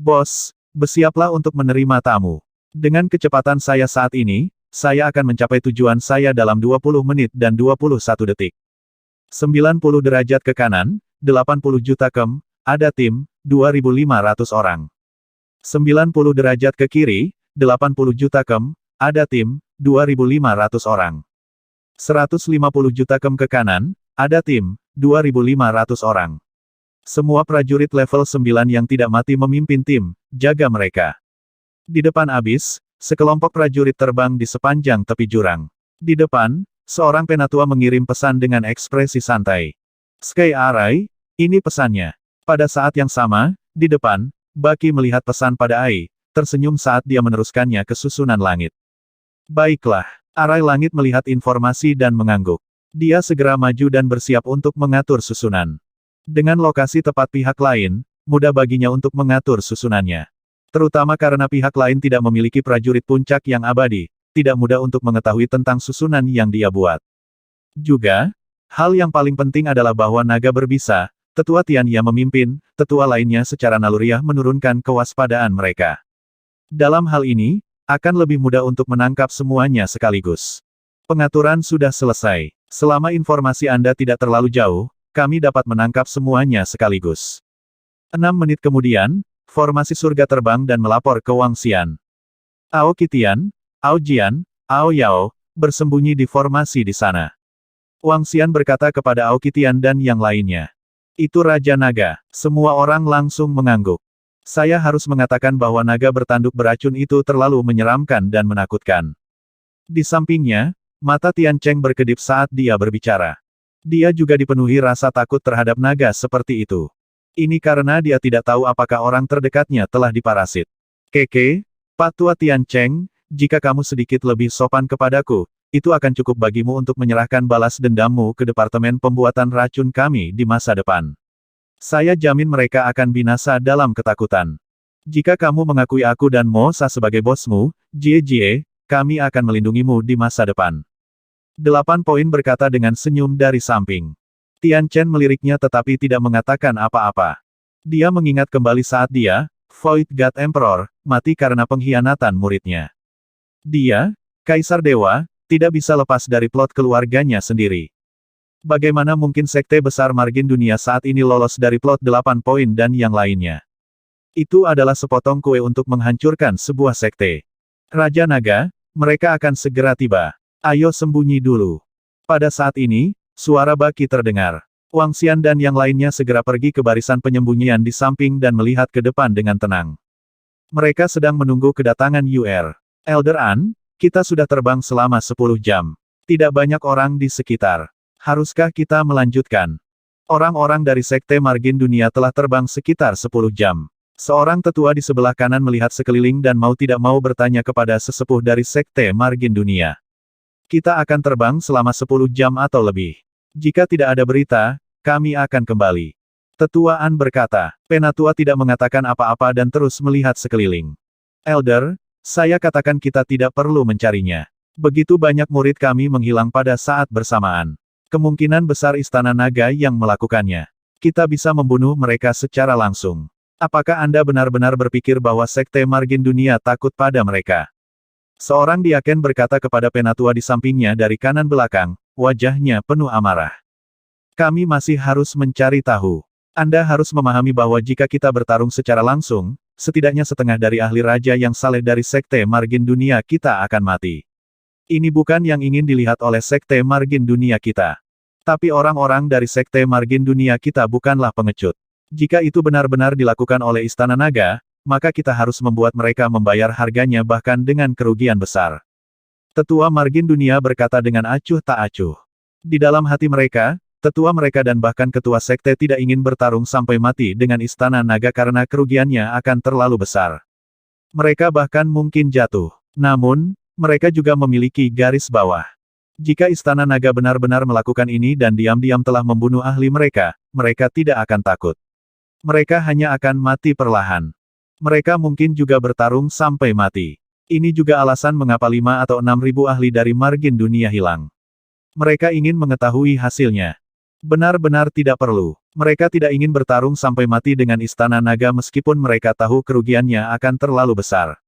Bos, bersiaplah untuk menerima tamu. Dengan kecepatan saya saat ini, saya akan mencapai tujuan saya dalam 20 menit dan 21 detik. 90 derajat ke kanan, 80 juta kem, ada tim, 2.500 orang. 90 derajat ke kiri, 80 juta kem, ada tim, 2.500 orang. 150 juta kem ke kanan, ada tim, 2.500 orang. Semua prajurit level 9 yang tidak mati memimpin tim, jaga mereka. Di depan Abyss, sekelompok prajurit terbang di sepanjang tepi jurang. Di depan, seorang penatua mengirim pesan dengan ekspresi santai. Sky Arai, ini pesannya. Pada saat yang sama, di depan, Baki melihat pesan pada Ai, tersenyum saat dia meneruskannya ke susunan langit. Baiklah, Arai langit melihat informasi dan mengangguk. Dia segera maju dan bersiap untuk mengatur susunan. Dengan lokasi tepat pihak lain, mudah baginya untuk mengatur susunannya. Terutama karena pihak lain tidak memiliki prajurit puncak yang abadi, tidak mudah untuk mengetahui tentang susunan yang dia buat. Juga, hal yang paling penting adalah bahwa naga berbisa, tetua Tian yang memimpin, tetua lainnya secara naluriah menurunkan kewaspadaan mereka. Dalam hal ini, akan lebih mudah untuk menangkap semuanya sekaligus. Pengaturan sudah selesai. Selama informasi Anda tidak terlalu jauh, kami dapat menangkap semuanya sekaligus. 6 menit kemudian, formasi surga terbang dan melapor ke Wang Xian. Ao Qitian, Ao Jian, Ao Yao, bersembunyi di formasi di sana. Wang Xian berkata kepada Ao Qitian dan yang lainnya. Itu Raja Naga. Semua orang langsung mengangguk. Saya harus mengatakan bahwa naga bertanduk beracun itu terlalu menyeramkan dan menakutkan. Di sampingnya, mata Tian Cheng berkedip saat dia berbicara. Dia juga dipenuhi rasa takut terhadap naga seperti itu. Ini karena dia tidak tahu apakah orang terdekatnya telah diparasit. Keke, Pak Tua Tian Cheng, jika kamu sedikit lebih sopan kepadaku, itu akan cukup bagimu untuk menyerahkan balas dendammu ke Departemen Pembuatan Racun kami di masa depan. Saya jamin mereka akan binasa dalam ketakutan. Jika kamu mengakui aku dan Mo Sa sebagai bosmu, Jie, kami akan melindungimu di masa depan. 8 poin berkata dengan senyum dari samping. Tian Chen meliriknya tetapi tidak mengatakan apa-apa. Dia mengingat kembali saat dia, Void God Emperor, mati karena pengkhianatan muridnya. Dia, Kaisar Dewa, tidak bisa lepas dari plot keluarganya sendiri. Bagaimana mungkin sekte besar margin dunia saat ini lolos dari plot 8 poin dan yang lainnya? Itu adalah sepotong kue untuk menghancurkan sebuah sekte. Raja Naga, mereka akan segera tiba. Ayo sembunyi dulu. Pada saat ini, suara Baki terdengar. Wang Xian dan yang lainnya segera pergi ke barisan penyembunyian di samping dan melihat ke depan dengan tenang. Mereka sedang menunggu kedatangan UR. Elder An, kita sudah terbang selama 10 jam. Tidak banyak orang di sekitar. Haruskah kita melanjutkan? Orang-orang dari Sekte Margin Dunia telah terbang sekitar 10 jam. Seorang tetua di sebelah kanan melihat sekeliling dan mau tidak mau bertanya kepada sesepuh dari Sekte Margin Dunia. Kita akan terbang selama 10 jam atau lebih. Jika tidak ada berita, kami akan kembali. Tetua An berkata. Penatua tidak mengatakan apa-apa dan terus melihat sekeliling. Elder, saya katakan kita tidak perlu mencarinya. Begitu banyak murid kami menghilang pada saat bersamaan. Kemungkinan besar Istana Naga yang melakukannya. Kita bisa membunuh mereka secara langsung. Apakah Anda benar-benar berpikir bahwa Sekte Margin Dunia takut pada mereka? Seorang diaken berkata kepada penatua di sampingnya dari kanan belakang, wajahnya penuh amarah. Kami masih harus mencari tahu. Anda harus memahami bahwa jika kita bertarung secara langsung, setidaknya setengah dari ahli raja yang saleh dari Sekte Margin Dunia kita akan mati. Ini bukan yang ingin dilihat oleh Sekte Margin Dunia kita. Tapi orang-orang dari Sekte Margin Dunia kita bukanlah pengecut. Jika itu benar-benar dilakukan oleh Istana Naga, maka kita harus membuat mereka membayar harganya bahkan dengan kerugian besar. Tetua Margin Dunia berkata dengan acuh tak acuh. Di dalam hati mereka, tetua mereka dan bahkan ketua sekte tidak ingin bertarung sampai mati dengan Istana Naga karena kerugiannya akan terlalu besar. Mereka bahkan mungkin jatuh. Namun, mereka juga memiliki garis bawah. Jika Istana Naga benar-benar melakukan ini dan diam-diam telah membunuh ahli mereka, mereka tidak akan takut. Mereka hanya akan mati perlahan. Mereka mungkin juga bertarung sampai mati. Ini juga alasan mengapa 5 atau 6 ribu ahli dari margin dunia hilang. Mereka ingin mengetahui hasilnya. Benar-benar tidak perlu. Mereka tidak ingin bertarung sampai mati dengan Istana Naga meskipun mereka tahu kerugiannya akan terlalu besar.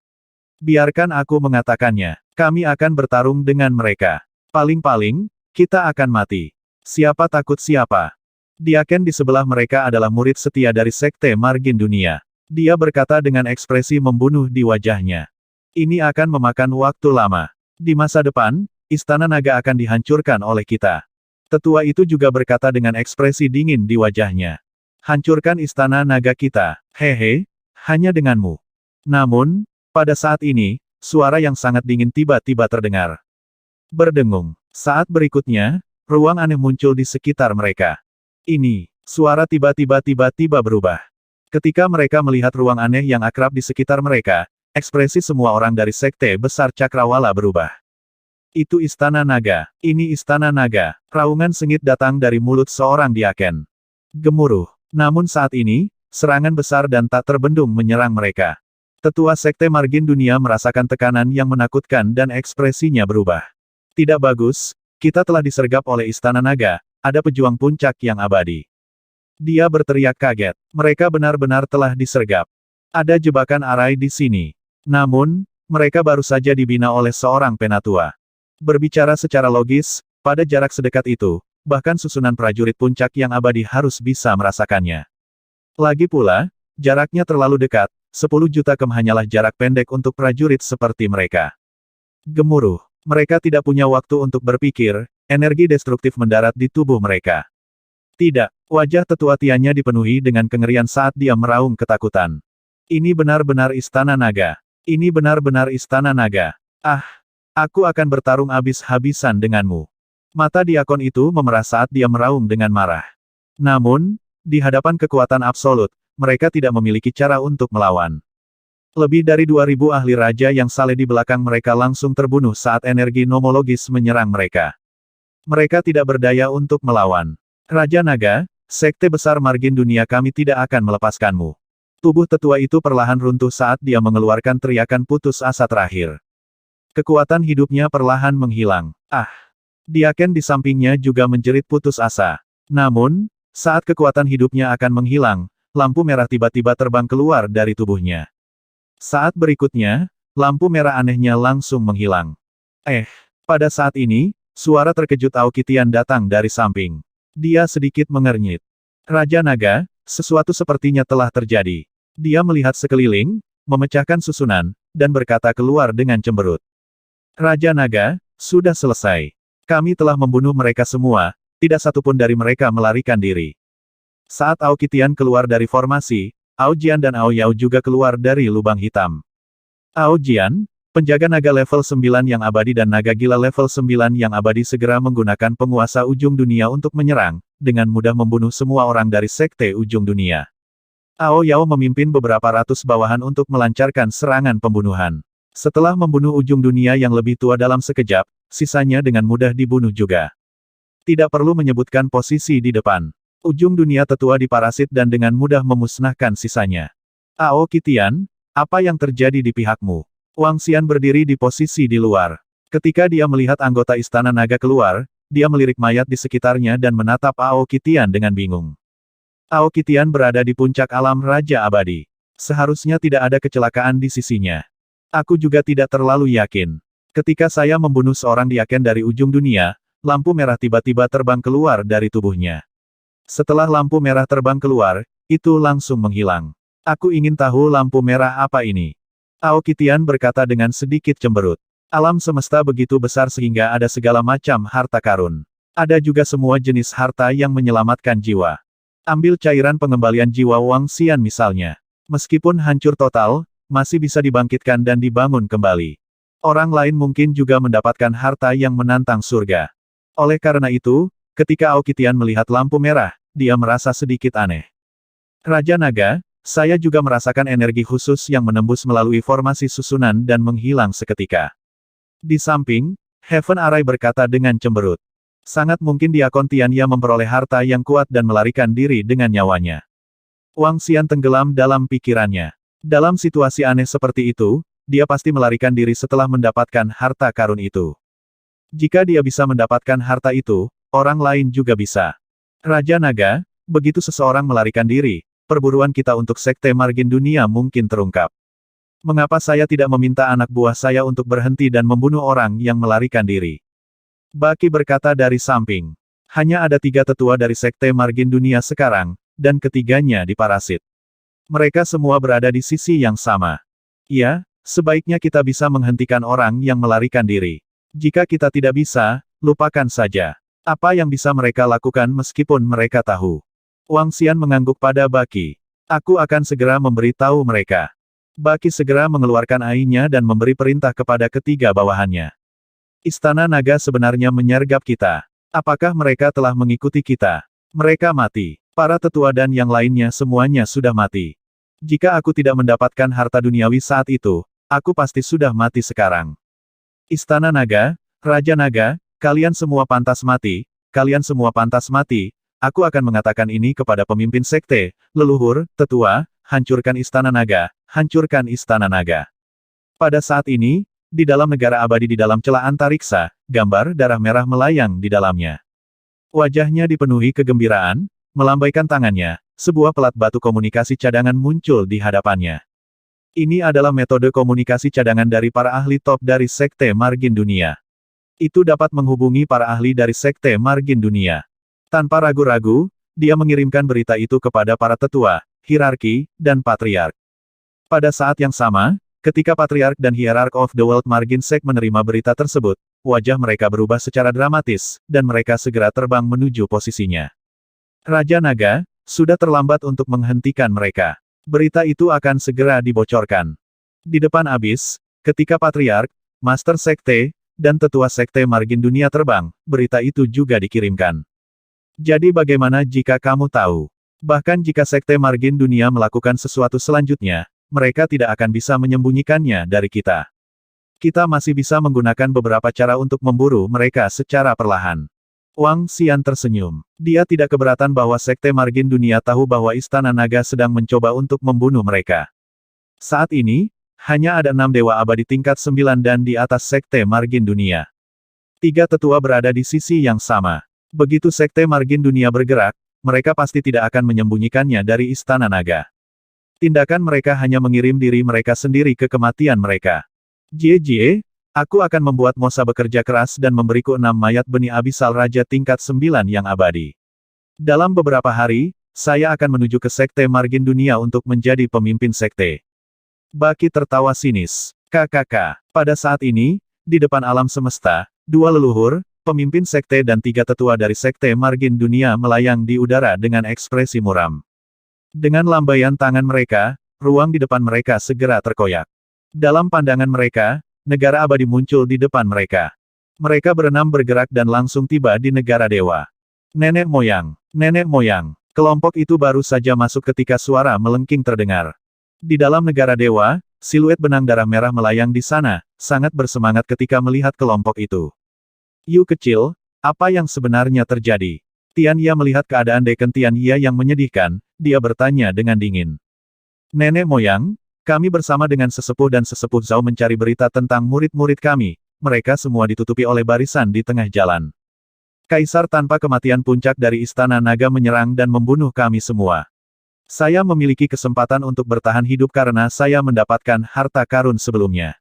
Biarkan aku mengatakannya. Kami akan bertarung dengan mereka. Paling-paling, kita akan mati. Siapa takut siapa? Diaken di sebelah mereka adalah murid setia dari Sekte Margin Dunia. Dia berkata dengan ekspresi membunuh di wajahnya. Ini akan memakan waktu lama. Di masa depan, Istana Naga akan dihancurkan oleh kita. Tetua itu juga berkata dengan ekspresi dingin di wajahnya. Hancurkan Istana Naga kita, hehe, hanya denganmu. Namun, pada saat ini, suara yang sangat dingin tiba-tiba terdengar. Berdengung. Saat berikutnya, ruang aneh muncul di sekitar mereka. Ini, suara tiba-tiba berubah. Ketika mereka melihat ruang aneh yang akrab di sekitar mereka, ekspresi semua orang dari Sekte Besar Cakrawala berubah. Itu Istana Naga. Ini Istana Naga. Raungan sengit datang dari mulut seorang Diaken. Gemuruh. Namun saat ini, serangan besar dan tak terbendung menyerang mereka. Tetua Sekte Margin Dunia merasakan tekanan yang menakutkan dan ekspresinya berubah. Tidak bagus, kita telah disergap oleh Istana Naga, ada pejuang puncak yang abadi. Dia berteriak kaget. Mereka benar-benar telah disergap. Ada jebakan arai di sini. Namun, mereka baru saja dibina oleh seorang penatua. Berbicara secara logis, pada jarak sedekat itu, bahkan susunan prajurit puncak yang abadi harus bisa merasakannya. Lagi pula, jaraknya terlalu dekat, 10 juta kem hanyalah jarak pendek untuk prajurit seperti mereka. Gemuruh. Mereka tidak punya waktu untuk berpikir, energi destruktif mendarat di tubuh mereka. Tidak, wajah tetua Tiannya dipenuhi dengan kengerian saat dia meraung ketakutan. Ini benar-benar Istana Naga. Ini benar-benar Istana Naga. Ah! Aku akan bertarung habis-habisan denganmu. Mata diakon itu memerah saat dia meraung dengan marah. Namun, di hadapan kekuatan absolut, mereka tidak memiliki cara untuk melawan. Lebih dari 2000 ahli raja yang saleh di belakang mereka langsung terbunuh saat energi nomologis menyerang mereka. Mereka tidak berdaya untuk melawan. Raja Naga, Sekte Besar Margin Dunia kami tidak akan melepaskanmu. Tubuh tetua itu perlahan runtuh saat dia mengeluarkan teriakan putus asa terakhir. Kekuatan hidupnya perlahan menghilang. Ah! Diaken di sampingnya juga menjerit putus asa. Namun, saat kekuatan hidupnya akan menghilang, lampu merah tiba-tiba terbang keluar dari tubuhnya. Saat berikutnya, lampu merah anehnya langsung menghilang. Pada saat ini, suara terkejut Aokitian datang dari samping. Dia sedikit mengernyit. Raja Naga, sesuatu sepertinya telah terjadi. Dia melihat sekeliling, memecahkan susunan, dan berkata keluar dengan cemberut. Raja Naga, sudah selesai. Kami telah membunuh mereka semua, tidak satupun dari mereka melarikan diri. Saat Aokitian keluar dari formasi, Aojian dan Aoyao juga keluar dari lubang hitam. Aojian, penjaga naga level 9 yang abadi dan naga gila level 9 yang abadi segera menggunakan penguasa ujung dunia untuk menyerang, dengan mudah membunuh semua orang dari Sekte Ujung Dunia. Aoyao memimpin beberapa ratus bawahan untuk melancarkan serangan pembunuhan. Setelah membunuh ujung dunia yang lebih tua dalam sekejap, sisanya dengan mudah dibunuh juga. Tidak perlu menyebutkan posisi di depan. Ujung dunia tetua diparasit dan dengan mudah memusnahkan sisanya. Aokitian, apa yang terjadi di pihakmu? Wang Xian berdiri di posisi di luar. Ketika dia melihat anggota Istana Naga keluar, dia melirik mayat di sekitarnya dan menatap Aokitian dengan bingung. Aokitian berada di puncak alam Raja Abadi. Seharusnya tidak ada kecelakaan di sisinya. Aku juga tidak terlalu yakin. Ketika saya membunuh seorang Diaken dari ujung dunia, lampu merah tiba-tiba terbang keluar dari tubuhnya. Setelah lampu merah terbang keluar, itu langsung menghilang. Aku ingin tahu lampu merah apa ini. Aokitian berkata dengan sedikit cemberut. Alam semesta begitu besar sehingga ada segala macam harta karun. Ada juga semua jenis harta yang menyelamatkan jiwa. Ambil cairan pengembalian jiwa Wang Xian misalnya. Meskipun hancur total, masih bisa dibangkitkan dan dibangun kembali. Orang lain mungkin juga mendapatkan harta yang menantang surga. Oleh karena itu, ketika Aokitian melihat lampu merah, dia merasa sedikit aneh. Raja Naga, saya juga merasakan energi khusus yang menembus melalui formasi susunan dan menghilang seketika. Di samping, Heaven Arai berkata dengan cemberut. Sangat mungkin Diakon Tianya memperoleh harta yang kuat dan melarikan diri dengan nyawanya. Wang Xian tenggelam dalam pikirannya. Dalam situasi aneh seperti itu, dia pasti melarikan diri setelah mendapatkan harta karun itu. Jika dia bisa mendapatkan harta itu, orang lain juga bisa. Raja Naga, begitu seseorang melarikan diri, perburuan kita untuk Sekte Margin Dunia mungkin terungkap. Mengapa saya tidak meminta anak buah saya untuk berhenti dan membunuh orang yang melarikan diri? Baki berkata dari samping. Hanya ada 3 tetua dari Sekte Margin Dunia sekarang, dan ketiganya di Parasit. Mereka semua berada di sisi yang sama. Ya, sebaiknya kita bisa menghentikan orang yang melarikan diri. Jika kita tidak bisa, lupakan saja. Apa yang bisa mereka lakukan meskipun mereka tahu? Wang Xian mengangguk pada Baki. Aku akan segera memberitahu mereka. Baki segera mengeluarkan AI-nya dan memberi perintah kepada ketiga bawahannya. Istana Naga sebenarnya menyergap kita. Apakah mereka telah mengikuti kita? Mereka mati. Para tetua dan yang lainnya semuanya sudah mati. Jika aku tidak mendapatkan harta duniawi saat itu, aku pasti sudah mati sekarang. Istana Naga, Raja Naga, kalian semua pantas mati, kalian semua pantas mati. Aku akan mengatakan ini kepada pemimpin sekte, leluhur, tetua, hancurkan Istana Naga, hancurkan Istana Naga. Pada saat ini, di dalam negara abadi di dalam celah antariksa, gambar darah merah melayang di dalamnya. Wajahnya dipenuhi kegembiraan, melambaikan tangannya, sebuah pelat batu komunikasi cadangan muncul di hadapannya. Ini adalah metode komunikasi cadangan dari para ahli top dari Sekte Margin Dunia. Itu dapat menghubungi para ahli dari Sekte Margin Dunia. Tanpa ragu-ragu, dia mengirimkan berita itu kepada para tetua, hierarki, dan patriark. Pada saat yang sama, ketika Patriark dan Hierarch of the World Margin Sect menerima berita tersebut, wajah mereka berubah secara dramatis, dan mereka segera terbang menuju posisinya. Raja Naga, sudah terlambat untuk menghentikan mereka. Berita itu akan segera dibocorkan. Di depan abis, ketika Patriark, Master Sekte, dan Tetua Sekte Margin Dunia terbang, berita itu juga dikirimkan. Jadi bagaimana jika kamu tahu? Bahkan jika Sekte Margin Dunia melakukan sesuatu selanjutnya, mereka tidak akan bisa menyembunyikannya dari kita. Kita masih bisa menggunakan beberapa cara untuk memburu mereka secara perlahan. Wang Xian tersenyum. Dia tidak keberatan bahwa Sekte Margin Dunia tahu bahwa Istana Naga sedang mencoba untuk membunuh mereka. Saat ini, hanya ada 6 dewa abadi tingkat 9 dan di atas Sekte Margin Dunia. 3 tetua berada di sisi yang sama. Begitu Sekte Margin Dunia bergerak, mereka pasti tidak akan menyembunyikannya dari Istana Naga. Tindakan mereka hanya mengirim diri mereka sendiri ke kematian mereka. Jie, aku akan membuat Mosa bekerja keras dan memberiku 6 mayat benih abisal raja tingkat 9 yang abadi. Dalam beberapa hari, saya akan menuju ke Sekte Margin Dunia untuk menjadi pemimpin sekte. Baki tertawa sinis. KKK. Pada saat ini, di depan alam semesta, 2 leluhur, pemimpin sekte dan 3 tetua dari Sekte Margin Dunia melayang di udara dengan ekspresi muram. Dengan lambaian tangan mereka, ruang di depan mereka segera terkoyak. Dalam pandangan mereka, negara abadi muncul di depan mereka. Mereka berenam bergerak dan langsung tiba di negara dewa. Nenek moyang, kelompok itu baru saja masuk ketika suara melengking terdengar. Di dalam negara dewa, siluet benang darah merah melayang di sana, sangat bersemangat ketika melihat kelompok itu. Yu kecil, apa yang sebenarnya terjadi? Tian Ye melihat keadaan Deken Tian Ye yang menyedihkan, dia bertanya dengan dingin. Nenek moyang, kami bersama dengan sesepuh dan sesepuh Zhao mencari berita tentang murid-murid kami, mereka semua ditutupi oleh barisan di tengah jalan. Kaisar tanpa kematian puncak dari Istana Naga menyerang dan membunuh kami semua. Saya memiliki kesempatan untuk bertahan hidup karena saya mendapatkan harta karun sebelumnya.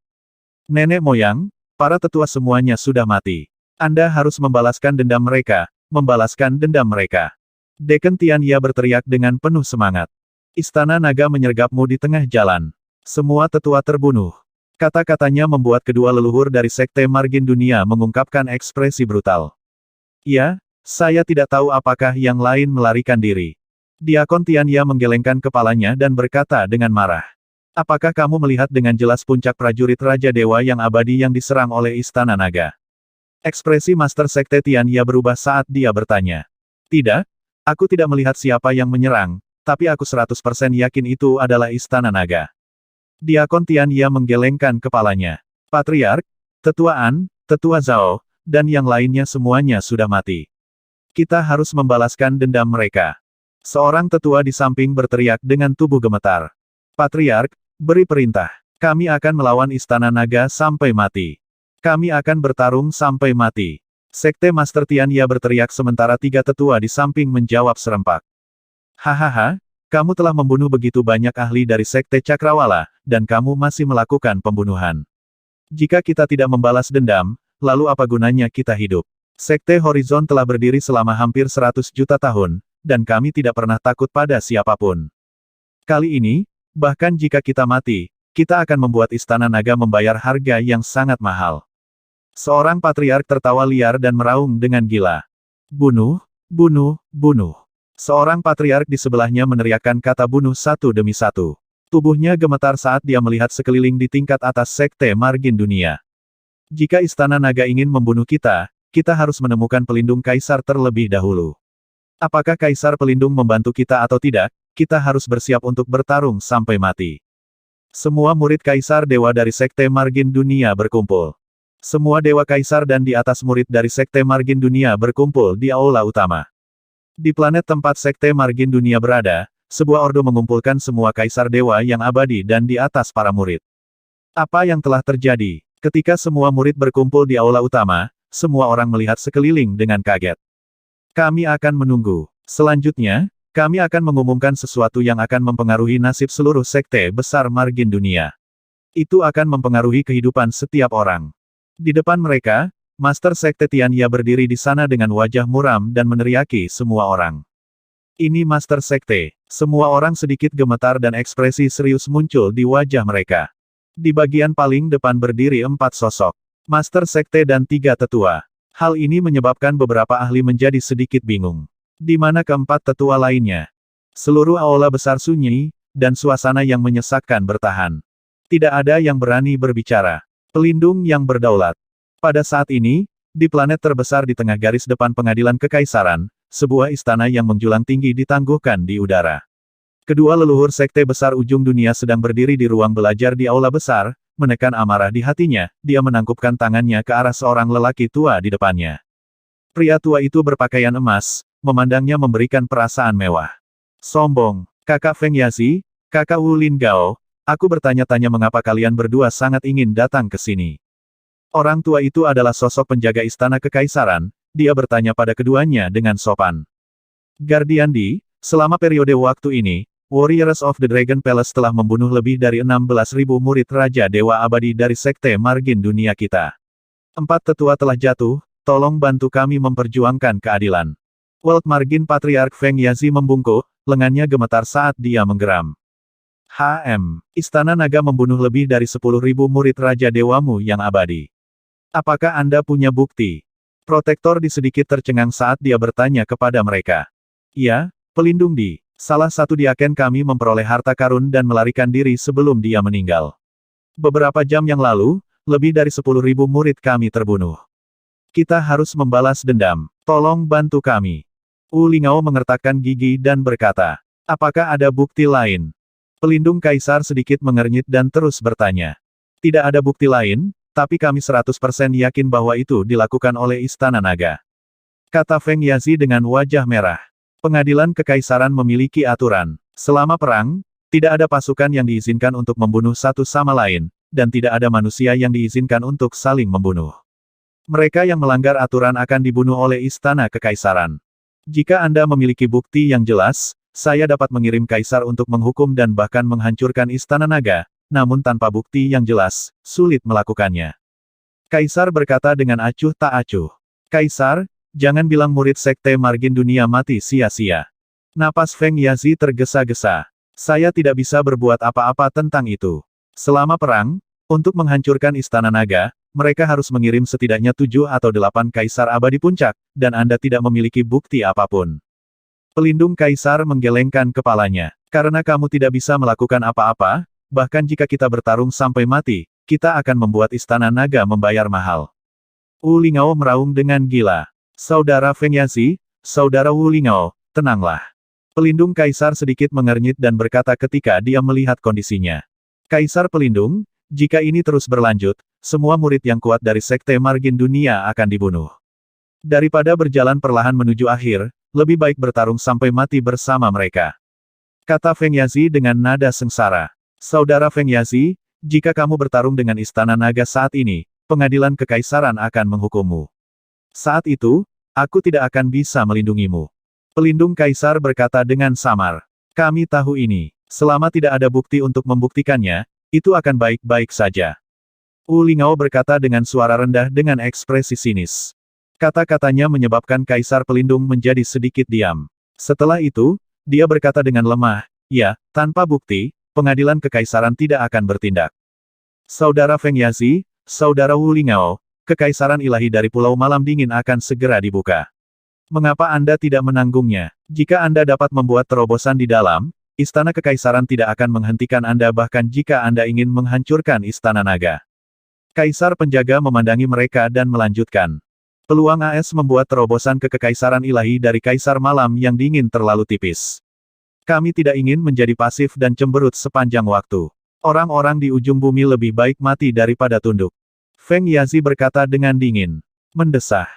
Nenek moyang, para tetua semuanya sudah mati. Anda harus membalaskan dendam mereka. Membalaskan dendam mereka. Deken Tian Ye berteriak dengan penuh semangat. Istana Naga menyergapmu di tengah jalan. Semua tetua terbunuh. Kata-katanya membuat kedua leluhur dari Sekte Margin Dunia mengungkapkan ekspresi brutal. Ya, saya tidak tahu apakah yang lain melarikan diri. Diakon Tian Ye menggelengkan kepalanya dan berkata dengan marah. Apakah kamu melihat dengan jelas puncak prajurit Raja Dewa yang abadi yang diserang oleh Istana Naga? Ekspresi Master Sekte Tian Ye berubah saat dia bertanya. Tidak, aku tidak melihat siapa yang menyerang, tapi aku 100% yakin itu adalah Istana Naga. Diakon Tian Ye menggelengkan kepalanya. Patriark, Tetua An, Tetua Zhao, dan yang lainnya semuanya sudah mati. Kita harus membalaskan dendam mereka. Seorang tetua di samping berteriak dengan tubuh gemetar. Patriark, beri perintah. Kami akan melawan Istana Naga sampai mati. Kami akan bertarung sampai mati. Sekte Master Tianya berteriak sementara tiga tetua di samping menjawab serempak. Hahaha, kamu telah membunuh begitu banyak ahli dari Sekte Cakrawala, dan kamu masih melakukan pembunuhan. Jika kita tidak membalas dendam, lalu apa gunanya kita hidup? Sekte Horizon telah berdiri selama hampir 100 juta tahun, dan kami tidak pernah takut pada siapapun. Kali ini, bahkan jika kita mati, kita akan membuat Istana Naga membayar harga yang sangat mahal. Seorang patriark tertawa liar dan meraung dengan gila. Bunuh, bunuh, bunuh. Seorang patriark di sebelahnya meneriakkan kata bunuh satu demi satu. Tubuhnya gemetar saat dia melihat sekeliling di tingkat atas Sekte Margin Dunia. Jika Istana Naga ingin membunuh kita, kita harus menemukan pelindung Kaisar terlebih dahulu. Apakah Kaisar pelindung membantu kita atau tidak, kita harus bersiap untuk bertarung sampai mati. Semua murid Kaisar Dewa dari Sekte Margin Dunia berkumpul. Semua Dewa Kaisar dan di atas murid dari Sekte Margin Dunia berkumpul di aula utama. Di planet tempat Sekte Margin Dunia berada, sebuah ordo mengumpulkan semua Kaisar Dewa yang abadi dan di atas para murid. Apa yang telah terjadi? Ketika semua murid berkumpul di aula utama, semua orang melihat sekeliling dengan kaget. Kami akan menunggu. Selanjutnya, kami akan mengumumkan sesuatu yang akan mempengaruhi nasib seluruh Sekte besar Margin Dunia. Itu akan mempengaruhi kehidupan setiap orang. Di depan mereka, Master Sekte Tianya berdiri di sana dengan wajah muram dan meneriaki semua orang. Ini Master Sekte. Semua orang sedikit gemetar dan ekspresi serius muncul di wajah mereka. Di bagian paling depan berdiri 4 sosok. Master Sekte dan 3 tetua. Hal ini menyebabkan beberapa ahli menjadi sedikit bingung. Di mana keempat tetua lainnya? Seluruh aula besar sunyi, dan suasana yang menyesakkan bertahan. Tidak ada yang berani berbicara. Pelindung yang berdaulat. Pada saat ini, di planet terbesar di tengah garis depan pengadilan kekaisaran, sebuah istana yang menjulang tinggi ditangguhkan di udara. Kedua leluhur Sekte besar ujung dunia sedang berdiri di ruang belajar di aula besar, menekan amarah di hatinya, dia menangkupkan tangannya ke arah seorang lelaki tua di depannya. Pria tua itu berpakaian emas, memandangnya memberikan perasaan mewah. Sombong, kakak Feng Yazi, kakak Wu Lin Gao, aku bertanya-tanya mengapa kalian berdua sangat ingin datang ke sini. Orang tua itu adalah sosok penjaga istana kekaisaran, dia bertanya pada keduanya dengan sopan. Guardian Di, selama periode waktu ini, Warriors of the Dragon Palace telah membunuh lebih dari 16.000 murid Raja Dewa Abadi dari Sekte Margin Dunia kita. 4 tetua telah jatuh, tolong bantu kami memperjuangkan keadilan. World Margin Patriark Feng Yazi membungkuk, lengannya gemetar saat dia menggeram. Istana Naga membunuh lebih dari 10.000 murid Raja Dewamu yang abadi. Apakah Anda punya bukti? Protektor Di sedikit tercengang saat dia bertanya kepada mereka. Ya, pelindung Di. Salah satu diaken kami memperoleh harta karun dan melarikan diri sebelum dia meninggal. Beberapa jam yang lalu, lebih dari 10.000 murid kami terbunuh. Kita harus membalas dendam. Tolong bantu kami. Wu Lingao mengertakkan gigi dan berkata. Apakah ada bukti lain? Pelindung Kaisar sedikit mengernyit dan terus bertanya. Tidak ada bukti lain, tapi kami 100% yakin bahwa itu dilakukan oleh Istana Naga. Kata Feng Yazi dengan wajah merah. Pengadilan Kekaisaran memiliki aturan. Selama perang, tidak ada pasukan yang diizinkan untuk membunuh satu sama lain, dan tidak ada manusia yang diizinkan untuk saling membunuh. Mereka yang melanggar aturan akan dibunuh oleh Istana Kekaisaran. Jika Anda memiliki bukti yang jelas, saya dapat mengirim Kaisar untuk menghukum dan bahkan menghancurkan Istana Naga, namun tanpa bukti yang jelas, sulit melakukannya. Kaisar berkata dengan acuh tak acuh. Kaisar, jangan bilang murid Sekte Margin Dunia mati sia-sia. Napas Feng Yazi tergesa-gesa. Saya tidak bisa berbuat apa-apa tentang itu. Selama perang, untuk menghancurkan Istana Naga, mereka harus mengirim setidaknya 7 atau 8 Kaisar abadi puncak, dan Anda tidak memiliki bukti apapun. Pelindung Kaisar menggelengkan kepalanya. Karena kamu tidak bisa melakukan apa-apa, bahkan jika kita bertarung sampai mati, kita akan membuat Istana Naga membayar mahal. Wu Lingao meraung dengan gila. Saudara Feng Yazi, saudara Wu Lingao, tenanglah. Pelindung Kaisar sedikit mengernyit dan berkata ketika dia melihat kondisinya. Kaisar pelindung, jika ini terus berlanjut, semua murid yang kuat dari Sekte Margin Dunia akan dibunuh. Daripada berjalan perlahan menuju akhir, lebih baik bertarung sampai mati bersama mereka. Kata Feng Yazi dengan nada sengsara. Saudara Feng Yazi, jika kamu bertarung dengan Istana Naga saat ini, pengadilan kekaisaran akan menghukummu. Saat itu, aku tidak akan bisa melindungimu. Pelindung kaisar berkata dengan samar. Kami tahu ini. Selama tidak ada bukti untuk membuktikannya, itu akan baik-baik saja. Wu Lingao berkata dengan suara rendah dengan ekspresi sinis. Kata-katanya menyebabkan kaisar pelindung menjadi sedikit diam. Setelah itu, dia berkata dengan lemah, ya, tanpa bukti, pengadilan kekaisaran tidak akan bertindak. Saudara Feng Yazi, Saudara Wu Lingao, kekaisaran ilahi dari Pulau Malam Dingin akan segera dibuka. Mengapa Anda tidak menanggungnya? Jika Anda dapat membuat terobosan di dalam, Istana Kekaisaran tidak akan menghentikan Anda bahkan jika Anda ingin menghancurkan Istana Naga. Kaisar penjaga memandangi mereka dan melanjutkan. Peluang AS membuat terobosan ke kekaisaran ilahi dari Kaisar Malam yang dingin terlalu tipis. Kami tidak ingin menjadi pasif dan cemberut sepanjang waktu. Orang-orang di ujung bumi lebih baik mati daripada tunduk. Feng Yazi berkata dengan dingin. Mendesah.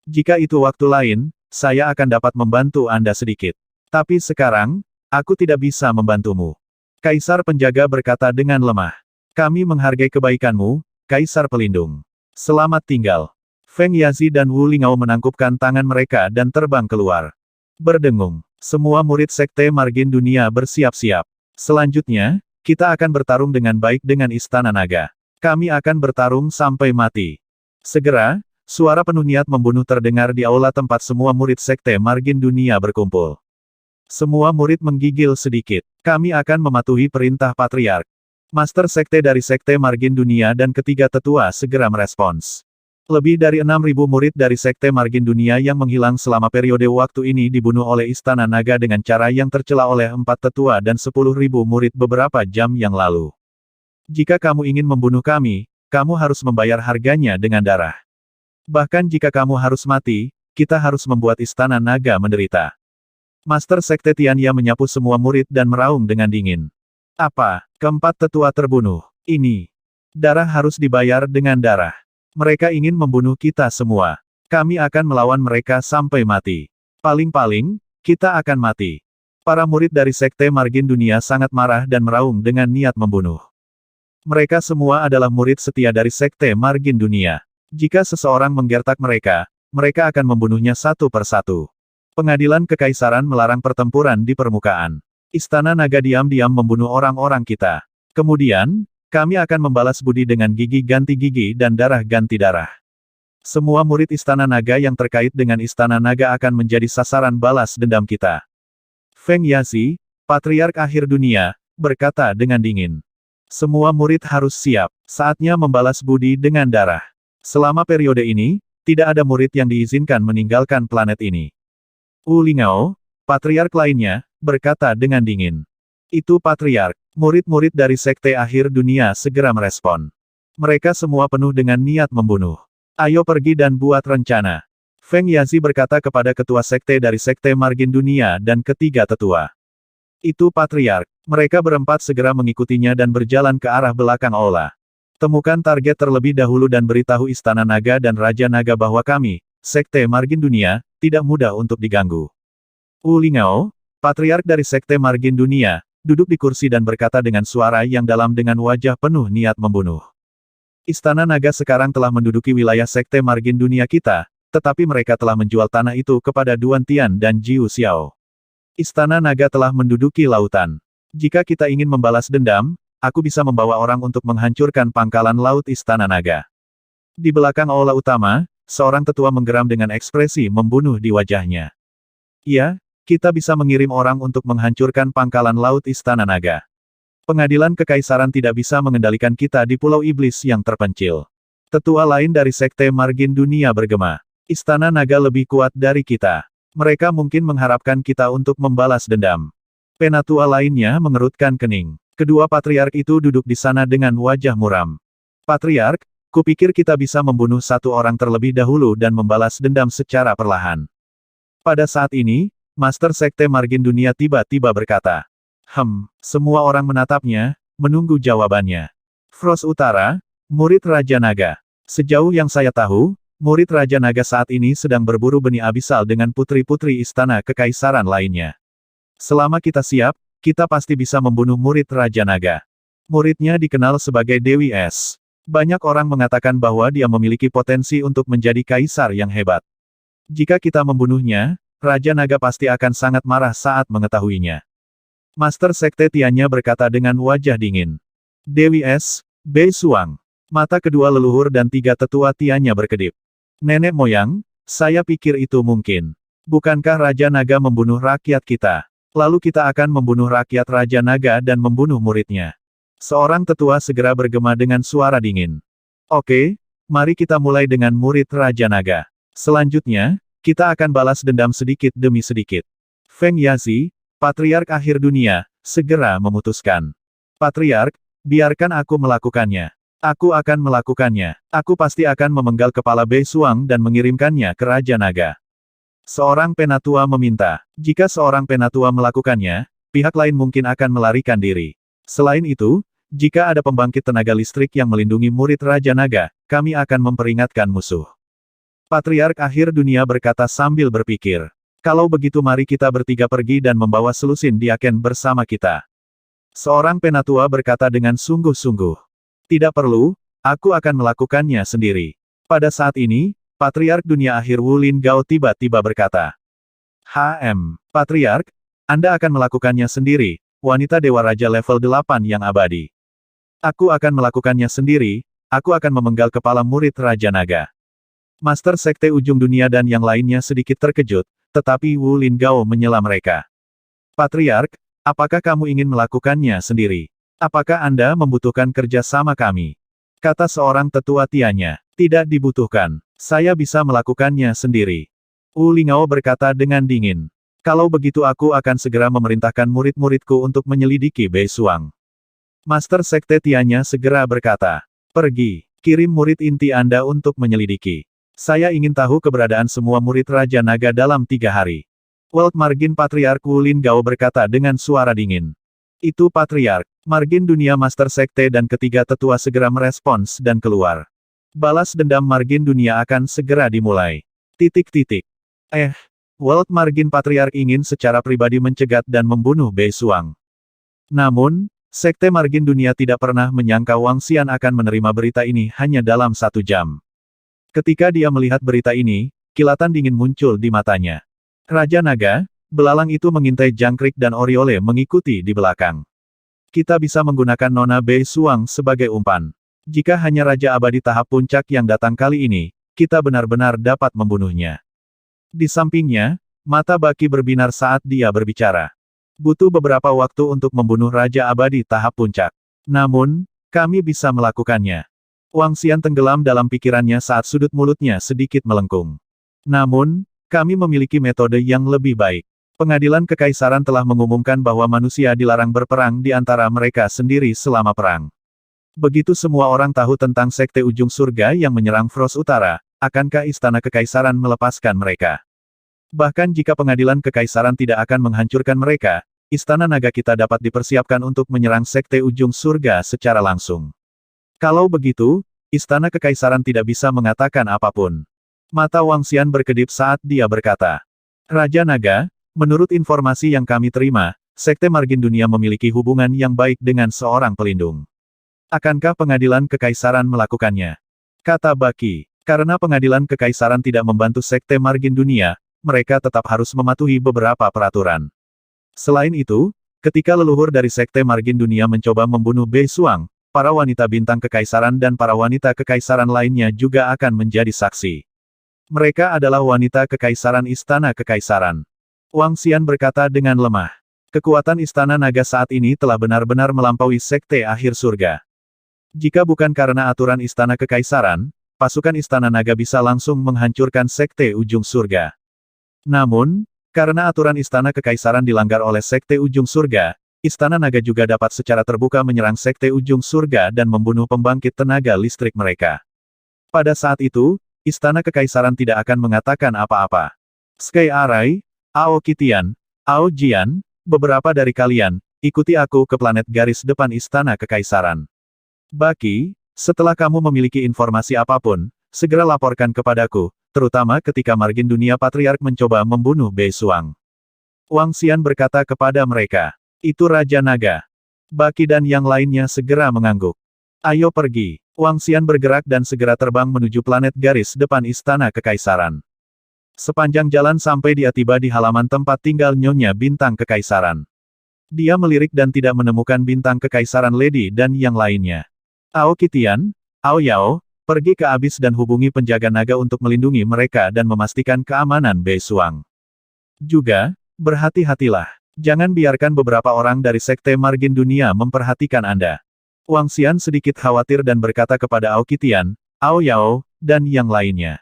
Jika itu waktu lain, saya akan dapat membantu Anda sedikit. Tapi sekarang, aku tidak bisa membantumu. Kaisar penjaga berkata dengan lemah. Kami menghargai kebaikanmu, Kaisar pelindung. Selamat tinggal. Feng Yazi dan Wu Lingao menangkupkan tangan mereka dan terbang keluar. Berdengung. Semua murid Sekte Margin Dunia bersiap-siap. Selanjutnya, kita akan bertarung dengan baik dengan Istana Naga. Kami akan bertarung sampai mati. Segera, suara penuh niat membunuh terdengar di aula tempat semua murid Sekte Margin Dunia berkumpul. Semua murid menggigil sedikit. Kami akan mematuhi perintah Patriark. Master Sekte dari Sekte Margin Dunia dan ketiga tetua segera merespons. Lebih dari 6.000 murid dari Sekte Margin Dunia yang menghilang selama periode waktu ini dibunuh oleh Istana Naga dengan cara yang tercela oleh 4 tetua dan 10.000 murid beberapa jam yang lalu. Jika kamu ingin membunuh kami, kamu harus membayar harganya dengan darah. Bahkan jika kamu harus mati, kita harus membuat Istana Naga menderita. Master Sekte Tianya menyapu semua murid dan meraung dengan dingin. Apa? Keempat tetua terbunuh. Ini. Darah harus dibayar dengan darah. Mereka ingin membunuh kita semua. Kami akan melawan mereka sampai mati. Paling-paling, kita akan mati. Para murid dari Sekte Margin Dunia sangat marah dan meraung dengan niat membunuh. Mereka semua adalah murid setia dari Sekte Margin Dunia. Jika seseorang menggertak mereka, mereka akan membunuhnya satu persatu. Pengadilan Kekaisaran melarang pertempuran di permukaan. Istana Naga diam-diam membunuh orang-orang kita. Kemudian, kami akan membalas budi dengan gigi ganti gigi dan darah ganti darah. Semua murid Istana Naga yang terkait dengan Istana Naga akan menjadi sasaran balas dendam kita. Feng Yazi, Patriark Akhir Dunia, berkata dengan dingin. Semua murid harus siap, saatnya membalas budi dengan darah. Selama periode ini, tidak ada murid yang diizinkan meninggalkan planet ini. Wu Lingao, Patriark lainnya, berkata dengan dingin. Itu Patriark. Murid-murid dari Sekte Akhir Dunia segera merespon. Mereka semua penuh dengan niat membunuh. Ayo pergi dan buat rencana. Feng Yazi berkata kepada ketua sekte dari Sekte Margin Dunia dan ketiga tetua. Itu Patriark. Mereka berempat segera mengikutinya dan berjalan ke arah belakang aula. Temukan target terlebih dahulu dan beritahu Istana Naga dan Raja Naga bahwa kami, Sekte Margin Dunia, tidak mudah untuk diganggu. Wu Lingao, Patriark dari Sekte Margin Dunia, duduk di kursi dan berkata dengan suara yang dalam dengan wajah penuh niat membunuh. Istana Naga sekarang telah menduduki wilayah Sekte Margin Dunia kita, tetapi mereka telah menjual tanah itu kepada Duan Tian dan Jiu Xiao. Istana Naga telah menduduki lautan. Jika kita ingin membalas dendam, aku bisa membawa orang untuk menghancurkan pangkalan laut Istana Naga. Di belakang aula utama, seorang tetua menggeram dengan ekspresi membunuh di wajahnya. Ya, kita bisa mengirim orang untuk menghancurkan pangkalan laut Istana Naga. Pengadilan Kekaisaran tidak bisa mengendalikan kita di Pulau Iblis yang terpencil. Tetua lain dari Sekte Margin Dunia bergema. Istana Naga lebih kuat dari kita. Mereka mungkin mengharapkan kita untuk membalas dendam. Penatua lainnya mengerutkan kening. Kedua patriark itu duduk di sana dengan wajah muram. Patriark, kupikir kita bisa membunuh satu orang terlebih dahulu dan membalas dendam secara perlahan. Pada saat ini, Master Sekte Margin Dunia tiba-tiba berkata. Semua orang menatapnya, menunggu jawabannya. Frost Utara, murid Raja Naga. Sejauh yang saya tahu, murid Raja Naga saat ini sedang berburu benih abisal dengan putri-putri Istana Kekaisaran lainnya. Selama kita siap, kita pasti bisa membunuh murid Raja Naga. Muridnya dikenal sebagai Dewi Es. Banyak orang mengatakan bahwa dia memiliki potensi untuk menjadi kaisar yang hebat. Jika kita membunuhnya, Raja Naga pasti akan sangat marah saat mengetahuinya. Master Sekte Tiannya berkata dengan wajah dingin. Dewi Es, Bei Suang. Mata kedua leluhur dan tiga tetua Tiannya berkedip. Nenek moyang, saya pikir itu mungkin. Bukankah Raja Naga membunuh rakyat kita? Lalu kita akan membunuh rakyat Raja Naga dan membunuh muridnya. Seorang tetua segera bergema dengan suara dingin. Oke, mari kita mulai dengan murid Raja Naga. Selanjutnya, kita akan balas dendam sedikit demi sedikit. Feng Yazi, Patriark Akhir Dunia, segera memutuskan. Patriark, biarkan aku melakukannya. Aku akan melakukannya. Aku pasti akan memenggal kepala Bei Suang dan mengirimkannya ke Raja Naga. Seorang penatua meminta. Jika seorang penatua melakukannya, pihak lain mungkin akan melarikan diri. Selain itu, jika ada pembangkit tenaga listrik yang melindungi murid Raja Naga, kami akan memperingatkan musuh. Patriark Akhir Dunia berkata sambil berpikir. Kalau begitu mari kita bertiga pergi dan membawa Selusin Diaken bersama kita. Seorang penatua berkata dengan sungguh-sungguh. Tidak perlu, aku akan melakukannya sendiri. Pada saat ini, Patriark Dunia Akhir Wu Lin Gao tiba-tiba berkata. Patriark, Anda akan melakukannya sendiri, wanita Dewa Raja level 8 yang abadi. Aku akan melakukannya sendiri, aku akan memenggal kepala murid Raja Naga. Master Sekte Ujung Dunia dan yang lainnya sedikit terkejut, tetapi Wu Lin Gao menyela mereka. Patriark, apakah kamu ingin melakukannya sendiri? Apakah Anda membutuhkan kerja sama kami? Kata seorang tetua Tiannya. Tidak dibutuhkan. Saya bisa melakukannya sendiri. Wu Lingao berkata dengan dingin. Kalau begitu aku akan segera memerintahkan murid-muridku untuk menyelidiki Bei Suang. Master Sekte Tiannya segera berkata. Pergi, kirim murid inti Anda untuk menyelidiki. Saya ingin tahu keberadaan semua murid Raja Naga dalam 3 hari. World Margin Patriark Wu Lin Gao berkata dengan suara dingin. Itu Patriark, Margin Dunia Master Sekte dan ketiga tetua segera merespons dan keluar. Balas dendam Margin Dunia akan segera dimulai. World Margin Patriark ingin secara pribadi mencegat dan membunuh Bei Suang. Namun, Sekte Margin Dunia tidak pernah menyangka Wang Xian akan menerima berita ini hanya dalam 1 jam. Ketika dia melihat berita ini, kilatan dingin muncul di matanya. Raja Naga, belalang itu mengintai jangkrik dan Oriole mengikuti di belakang. Kita bisa menggunakan Nona Bei Suang sebagai umpan. Jika hanya Raja Abadi tahap puncak yang datang kali ini, kita benar-benar dapat membunuhnya. Di sampingnya, mata Baki berbinar saat dia berbicara. Butuh beberapa waktu untuk membunuh Raja Abadi tahap puncak. Namun, kami bisa melakukannya. Wang Xian tenggelam dalam pikirannya saat sudut mulutnya sedikit melengkung. Namun, kami memiliki metode yang lebih baik. Pengadilan Kekaisaran telah mengumumkan bahwa manusia dilarang berperang di antara mereka sendiri selama perang. Begitu semua orang tahu tentang Sekte Ujung Surga yang menyerang Frost Utara, akankah Istana Kekaisaran melepaskan mereka? Bahkan jika Pengadilan Kekaisaran tidak akan menghancurkan mereka, Istana Naga kita dapat dipersiapkan untuk menyerang Sekte Ujung Surga secara langsung. Kalau begitu, Istana Kekaisaran tidak bisa mengatakan apapun. Mata Wang Xian berkedip saat dia berkata. Raja Naga, menurut informasi yang kami terima, Sekte Margin Dunia memiliki hubungan yang baik dengan seorang pelindung. Akankah Pengadilan Kekaisaran melakukannya? Kata Baki. Karena Pengadilan Kekaisaran tidak membantu Sekte Margin Dunia, mereka tetap harus mematuhi beberapa peraturan. Selain itu, ketika leluhur dari Sekte Margin Dunia mencoba membunuh Bei Suang, para wanita bintang kekaisaran dan para wanita kekaisaran lainnya juga akan menjadi saksi. Mereka adalah wanita kekaisaran Istana Kekaisaran. Wang Xian berkata dengan lemah. Kekuatan Istana Naga saat ini telah benar-benar melampaui Sekte Akhir Surga. Jika bukan karena aturan Istana Kekaisaran, pasukan Istana Naga bisa langsung menghancurkan Sekte Ujung Surga. Namun, karena aturan Istana Kekaisaran dilanggar oleh Sekte Ujung Surga, Istana Naga juga dapat secara terbuka menyerang Sekte Ujung Surga dan membunuh pembangkit tenaga listrik mereka. Pada saat itu, Istana Kekaisaran tidak akan mengatakan apa-apa. Sky Arai, Ao Kitian, Ao Jian, beberapa dari kalian, ikuti aku ke planet garis depan Istana Kekaisaran. Baki, setelah kamu memiliki informasi apapun, segera laporkan kepadaku, terutama ketika Margin Dunia Patriark mencoba membunuh Bei Suang. Wang Xian berkata kepada mereka. Itu Raja Naga. Baki dan yang lainnya segera mengangguk. Ayo pergi. Wang Xian bergerak dan segera terbang menuju planet garis depan Istana Kekaisaran. Sepanjang jalan sampai dia tiba di halaman tempat tinggal Nyonya Bintang Kekaisaran. Dia melirik dan tidak menemukan Bintang Kekaisaran Lady dan yang lainnya. Aoki Tian, Ao Yao, pergi ke abis dan hubungi penjaga naga untuk melindungi mereka dan memastikan keamanan Bei Suang. Juga, berhati-hatilah. Jangan biarkan beberapa orang dari Sekte Margin Dunia memperhatikan Anda. Wang Xian sedikit khawatir dan berkata kepada Aoki Tian, Ao Yao, dan yang lainnya.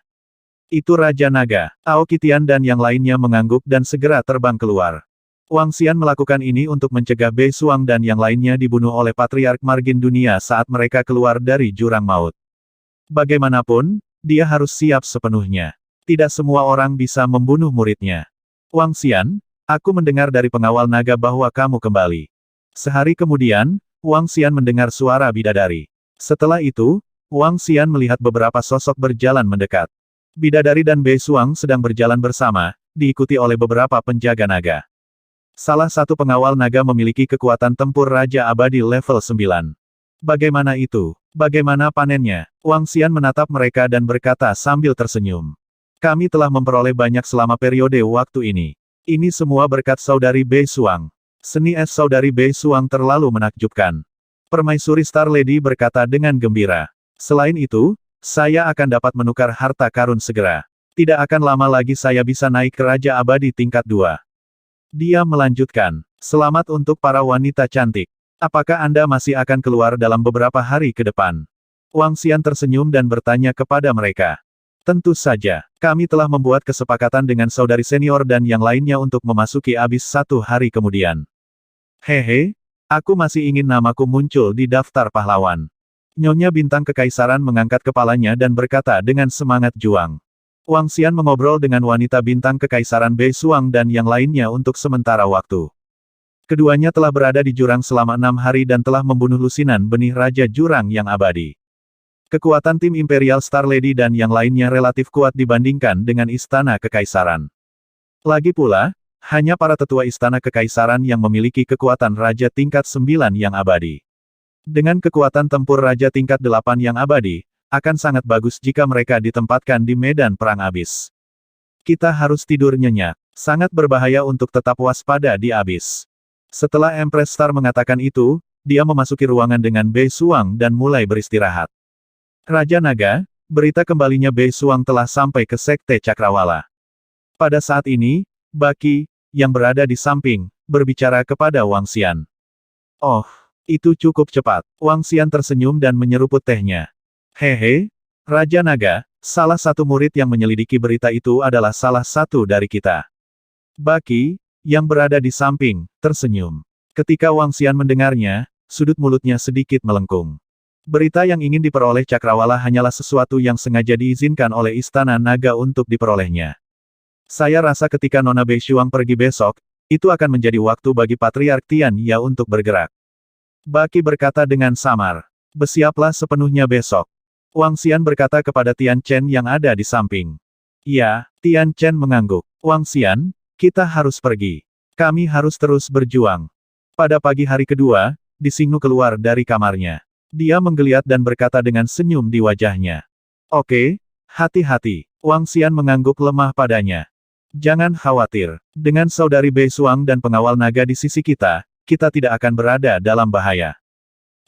Itu Raja Naga. Aoki Tian dan yang lainnya mengangguk dan segera terbang keluar. Wang Xian melakukan ini untuk mencegah Bei Suang dan yang lainnya dibunuh oleh Patriark Margin Dunia saat mereka keluar dari jurang maut. Bagaimanapun, dia harus siap sepenuhnya. Tidak semua orang bisa membunuh muridnya. Wang Xian, aku mendengar dari pengawal naga bahwa kamu kembali. Sehari kemudian, Wang Xian mendengar suara bidadari. Setelah itu, Wang Xian melihat beberapa sosok berjalan mendekat. Bidadari dan Bei Suang sedang berjalan bersama, diikuti oleh beberapa penjaga naga. Salah satu pengawal naga memiliki kekuatan tempur Raja Abadi level 9. Bagaimana itu? Bagaimana panennya? Wang Xian menatap mereka dan berkata sambil tersenyum. Kami telah memperoleh banyak selama periode waktu ini. Ini semua berkat saudari Bei Suang. Seni es saudari Bei Suang terlalu menakjubkan. Permaisuri Star Lady berkata dengan gembira. Selain itu, saya akan dapat menukar harta karun segera. Tidak akan lama lagi saya bisa naik ke Raja Abadi tingkat 2. Dia melanjutkan, selamat untuk para wanita cantik. Apakah Anda masih akan keluar dalam beberapa hari ke depan? Wang Xian tersenyum dan bertanya kepada mereka. Tentu saja, kami telah membuat kesepakatan dengan saudari senior dan yang lainnya untuk memasuki abis 1 hari kemudian. Hehe, aku masih ingin namaku muncul di daftar pahlawan. Nyonya Bintang Kekaisaran mengangkat kepalanya dan berkata dengan semangat juang. Wang Xian mengobrol dengan wanita Bintang Kekaisaran Bei Suang dan yang lainnya untuk sementara waktu. Keduanya telah berada di jurang selama 6 hari dan telah membunuh lusinan benih Raja Jurang yang abadi. Kekuatan tim Imperial Star Lady dan yang lainnya relatif kuat dibandingkan dengan Istana Kekaisaran. Lagi pula, hanya para tetua Istana Kekaisaran yang memiliki kekuatan Raja tingkat 9 yang abadi. Dengan kekuatan tempur Raja tingkat 8 yang abadi, akan sangat bagus jika mereka ditempatkan di medan perang abis. Kita harus tidur nyenyak. Sangat berbahaya untuk tetap waspada di abis. Setelah Empress Star mengatakan itu, dia memasuki ruangan dengan Bei Suang dan mulai beristirahat. Raja Naga, berita kembalinya Bei Suang telah sampai ke Sekte Cakrawala. Pada saat ini, Baki, yang berada di samping, berbicara kepada Wang Xian. Oh, itu cukup cepat. Wang Xian tersenyum dan menyeruput tehnya. Hehe, Raja Naga, salah satu murid yang menyelidiki berita itu adalah salah satu dari kita. Baki, yang berada di samping, tersenyum. Ketika Wang Xian mendengarnya, sudut mulutnya sedikit melengkung. Berita yang ingin diperoleh Cakrawala hanyalah sesuatu yang sengaja diizinkan oleh Istana Naga untuk diperolehnya. Saya rasa ketika Nona Bei Suang pergi besok, itu akan menjadi waktu bagi Patriark Tian Ya untuk bergerak. Baki berkata dengan samar. Bersiaplah sepenuhnya besok. Wang Xian berkata kepada Tian Chen yang ada di samping. Ya, Tian Chen mengangguk. Wang Xian, kita harus pergi. Kami harus terus berjuang. Pada pagi hari kedua, Disingnu keluar dari kamarnya. Dia menggeliat dan berkata dengan senyum di wajahnya. Oke, hati-hati. Wang Xian mengangguk lemah padanya. Jangan khawatir. Dengan saudari Bei Suang dan pengawal naga di sisi kita tidak akan berada dalam bahaya.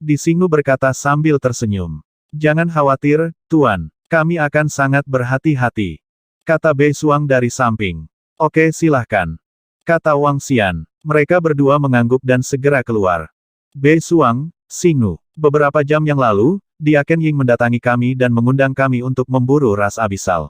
Disingnu berkata sambil tersenyum. Jangan khawatir, Tuan. Kami akan sangat berhati-hati. Kata Bei Suang dari samping. Oke silahkan. Kata Wang Xian. Mereka berdua mengangguk dan segera keluar. Bei Suang, Singnu. Beberapa jam yang lalu, Diaken Ying mendatangi kami dan mengundang kami untuk memburu ras abisal.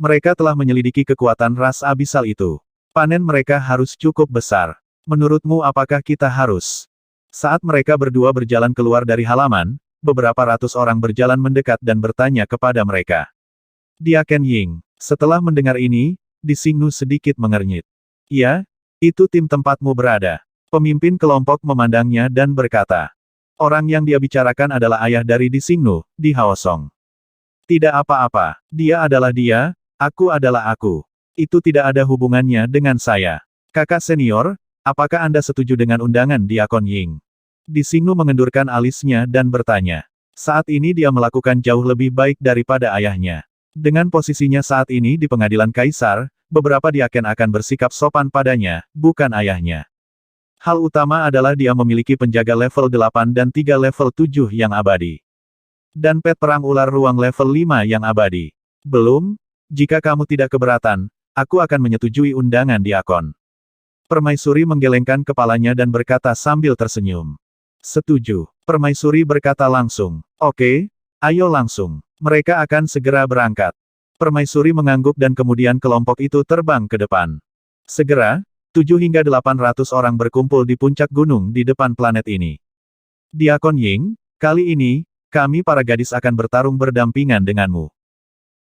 Mereka telah menyelidiki kekuatan ras abisal itu. Panen mereka harus cukup besar. Menurutmu apakah kita harus? Saat mereka berdua berjalan keluar dari halaman, beberapa ratus orang berjalan mendekat dan bertanya kepada mereka. Diaken Ying. Setelah mendengar ini, Disingnu sedikit mengernyit. Ya, itu tim tempatmu berada. Pemimpin kelompok memandangnya dan berkata. Orang yang dia bicarakan adalah ayah dari Disingnu, Di Haosong. Tidak apa-apa, dia adalah dia, aku adalah aku. Itu tidak ada hubungannya dengan saya. Kakak senior, apakah Anda setuju dengan undangan Diakon Ying? Disingnu mengendurkan alisnya dan bertanya. Saat ini dia melakukan jauh lebih baik daripada ayahnya. Dengan posisinya saat ini di pengadilan kaisar, beberapa diaken akan bersikap sopan padanya, bukan ayahnya. Hal utama adalah dia memiliki penjaga level 8 dan 3 level 7 yang abadi. Dan pet perang ular ruang level 5 yang abadi. Belum, jika kamu tidak keberatan, aku akan menyetujui undangan diakon. Permaisuri menggelengkan kepalanya dan berkata sambil tersenyum. Setuju. Permaisuri berkata langsung. Oke, ayo langsung. Mereka akan segera berangkat. Permaisuri mengangguk dan kemudian kelompok itu terbang ke depan. Segera, 7 hingga 800 orang berkumpul di puncak gunung di depan planet ini. Diakon Ying, kali ini, kami para gadis akan bertarung berdampingan denganmu.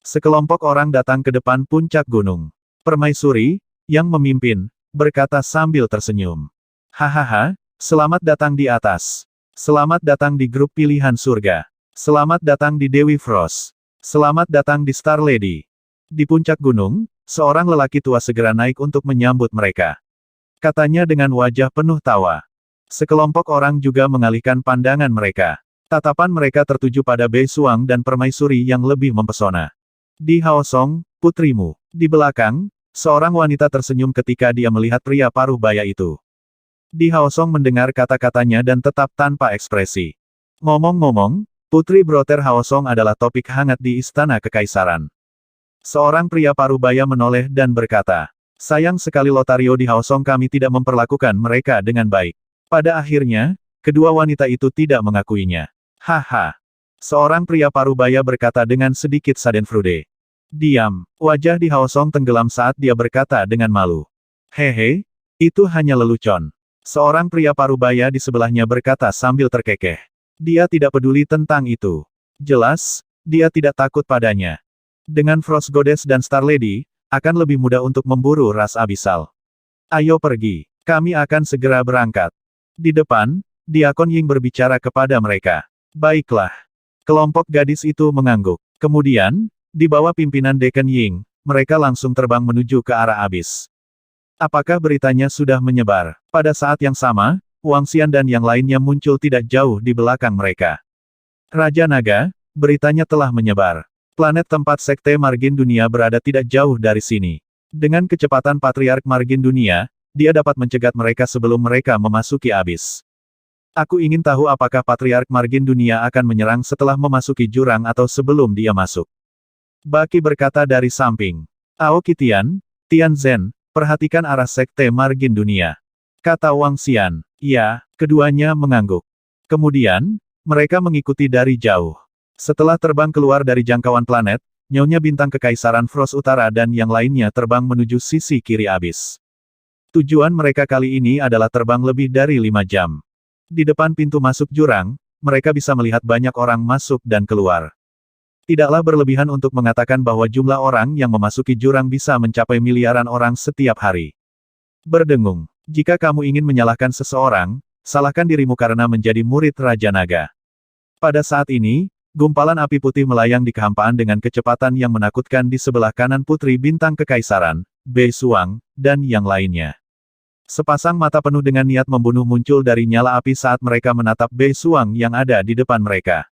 Sekelompok orang datang ke depan puncak gunung. Permaisuri, yang memimpin, berkata sambil tersenyum. Hahaha, selamat datang di atas. Selamat datang di grup pilihan surga. Selamat datang di Dewi Frost. Selamat datang di Star Lady. Di puncak gunung, seorang lelaki tua segera naik untuk menyambut mereka. Katanya dengan wajah penuh tawa. Sekelompok orang juga mengalihkan pandangan mereka. Tatapan mereka tertuju pada Bei Suang dan permaisuri yang lebih mempesona. Di Hao Song, putrimu. Di belakang, seorang wanita tersenyum ketika dia melihat pria paruh baya itu. Di Hao Song mendengar kata-katanya dan tetap tanpa ekspresi. Ngomong-ngomong, Putri Brother Hao Song adalah topik hangat di Istana Kekaisaran. Seorang pria paruh baya menoleh dan berkata, sayang sekali Lotario di Hao Song kami tidak memperlakukan mereka dengan baik. Pada akhirnya, kedua wanita itu tidak mengakuinya. Haha. Seorang pria paruh baya berkata dengan sedikit schadenfreude. Diam. Wajah di Hao Song tenggelam saat dia berkata dengan malu. Hehe, itu hanya lelucon. Seorang pria parubaya di sebelahnya berkata sambil terkekeh. Dia tidak peduli tentang itu. Jelas, dia tidak takut padanya. Dengan Frost Goddess dan Star Lady, akan lebih mudah untuk memburu ras abisal. Ayo pergi, kami akan segera berangkat. Di depan, Diakon Ying berbicara kepada mereka. Baiklah. Kelompok gadis itu mengangguk. Kemudian, di bawah pimpinan Deacon Ying, mereka langsung terbang menuju ke arah abis. Apakah beritanya sudah menyebar? Pada saat yang sama, Wang Xian dan yang lainnya muncul tidak jauh di belakang mereka. Raja Naga, beritanya telah menyebar. Planet tempat Sekte Margin Dunia berada tidak jauh dari sini. Dengan kecepatan Patriark Margin Dunia, dia dapat mencegat mereka sebelum mereka memasuki abis. Aku ingin tahu apakah Patriark Margin Dunia akan menyerang setelah memasuki jurang atau sebelum dia masuk. Baki berkata dari samping. Aoki Tian, Tian Zhen, perhatikan arah Sekte Margin Dunia. Kata Wang Xian. Ya, keduanya mengangguk. Kemudian, mereka mengikuti dari jauh. Setelah terbang keluar dari jangkauan planet, Nyonya Bintang Kekaisaran Frost Utara dan yang lainnya terbang menuju sisi kiri abis. Tujuan mereka kali ini adalah terbang lebih dari 5 jam. Di depan pintu masuk jurang, mereka bisa melihat banyak orang masuk dan keluar. Tidaklah berlebihan untuk mengatakan bahwa jumlah orang yang memasuki jurang bisa mencapai miliaran orang setiap hari. Berdengung. Jika kamu ingin menyalahkan seseorang, salahkan dirimu karena menjadi murid Raja Naga. Pada saat ini, gumpalan api putih melayang di kehampaan dengan kecepatan yang menakutkan di sebelah kanan Putri Bintang Kekaisaran, Bei Suang, dan yang lainnya. Sepasang mata penuh dengan niat membunuh muncul dari nyala api saat mereka menatap Bei Suang yang ada di depan mereka.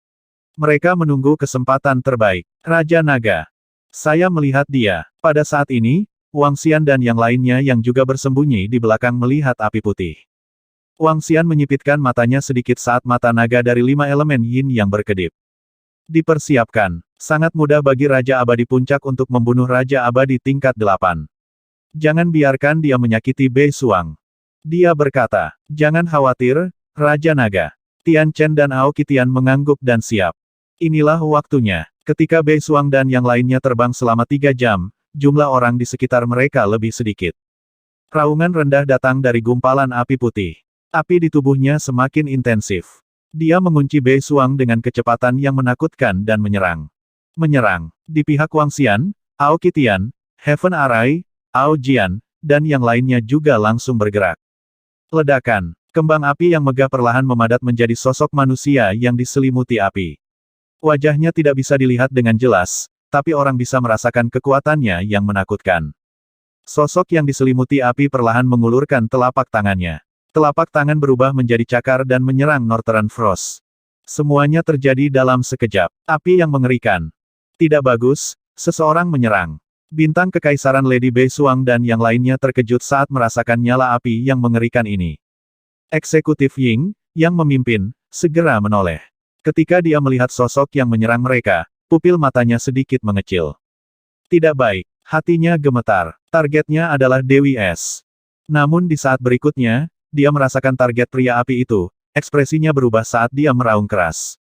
Mereka menunggu kesempatan terbaik. Raja Naga. Saya melihat dia. Pada saat ini, Wang Xian dan yang lainnya yang juga bersembunyi di belakang melihat api putih. Wang Xian menyipitkan matanya sedikit saat mata naga dari 5 elemen yin yang berkedip. Dipersiapkan. Sangat mudah bagi Raja Abadi Puncak untuk membunuh Raja Abadi tingkat 8. Jangan biarkan dia menyakiti Bei Suang. Dia berkata, jangan khawatir, Raja Naga. Tian Chen dan Aoki Tian mengangguk dan siap. Inilah waktunya. Ketika Bei Suang dan yang lainnya terbang selama 3 jam, jumlah orang di sekitar mereka lebih sedikit. Raungan rendah datang dari gumpalan api putih. Api di tubuhnya semakin intensif. Dia mengunci Bei Suang dengan kecepatan yang menakutkan dan menyerang. Menyerang. Di pihak Wang Xian, Aoki Tian, Heaven Arai, Ao Jian, dan yang lainnya juga langsung bergerak. Ledakan. Kembang api yang megah perlahan memadat menjadi sosok manusia yang diselimuti api. Wajahnya tidak bisa dilihat dengan jelas, tapi orang bisa merasakan kekuatannya yang menakutkan. Sosok yang diselimuti api perlahan mengulurkan telapak tangannya. Telapak tangan berubah menjadi cakar dan menyerang Northern Frost. Semuanya terjadi dalam sekejap. Api yang mengerikan. Tidak bagus, seseorang menyerang. Bintang Kekaisaran Lady Beisuang dan yang lainnya terkejut saat merasakan nyala api yang mengerikan ini. Eksekutif Ying, yang memimpin, segera menoleh. Ketika dia melihat sosok yang menyerang mereka, pupil matanya sedikit mengecil. Tidak baik, hatinya gemetar. Targetnya adalah Dewi Es. Namun di saat berikutnya, dia merasakan target pria api itu. Ekspresinya berubah saat dia meraung keras.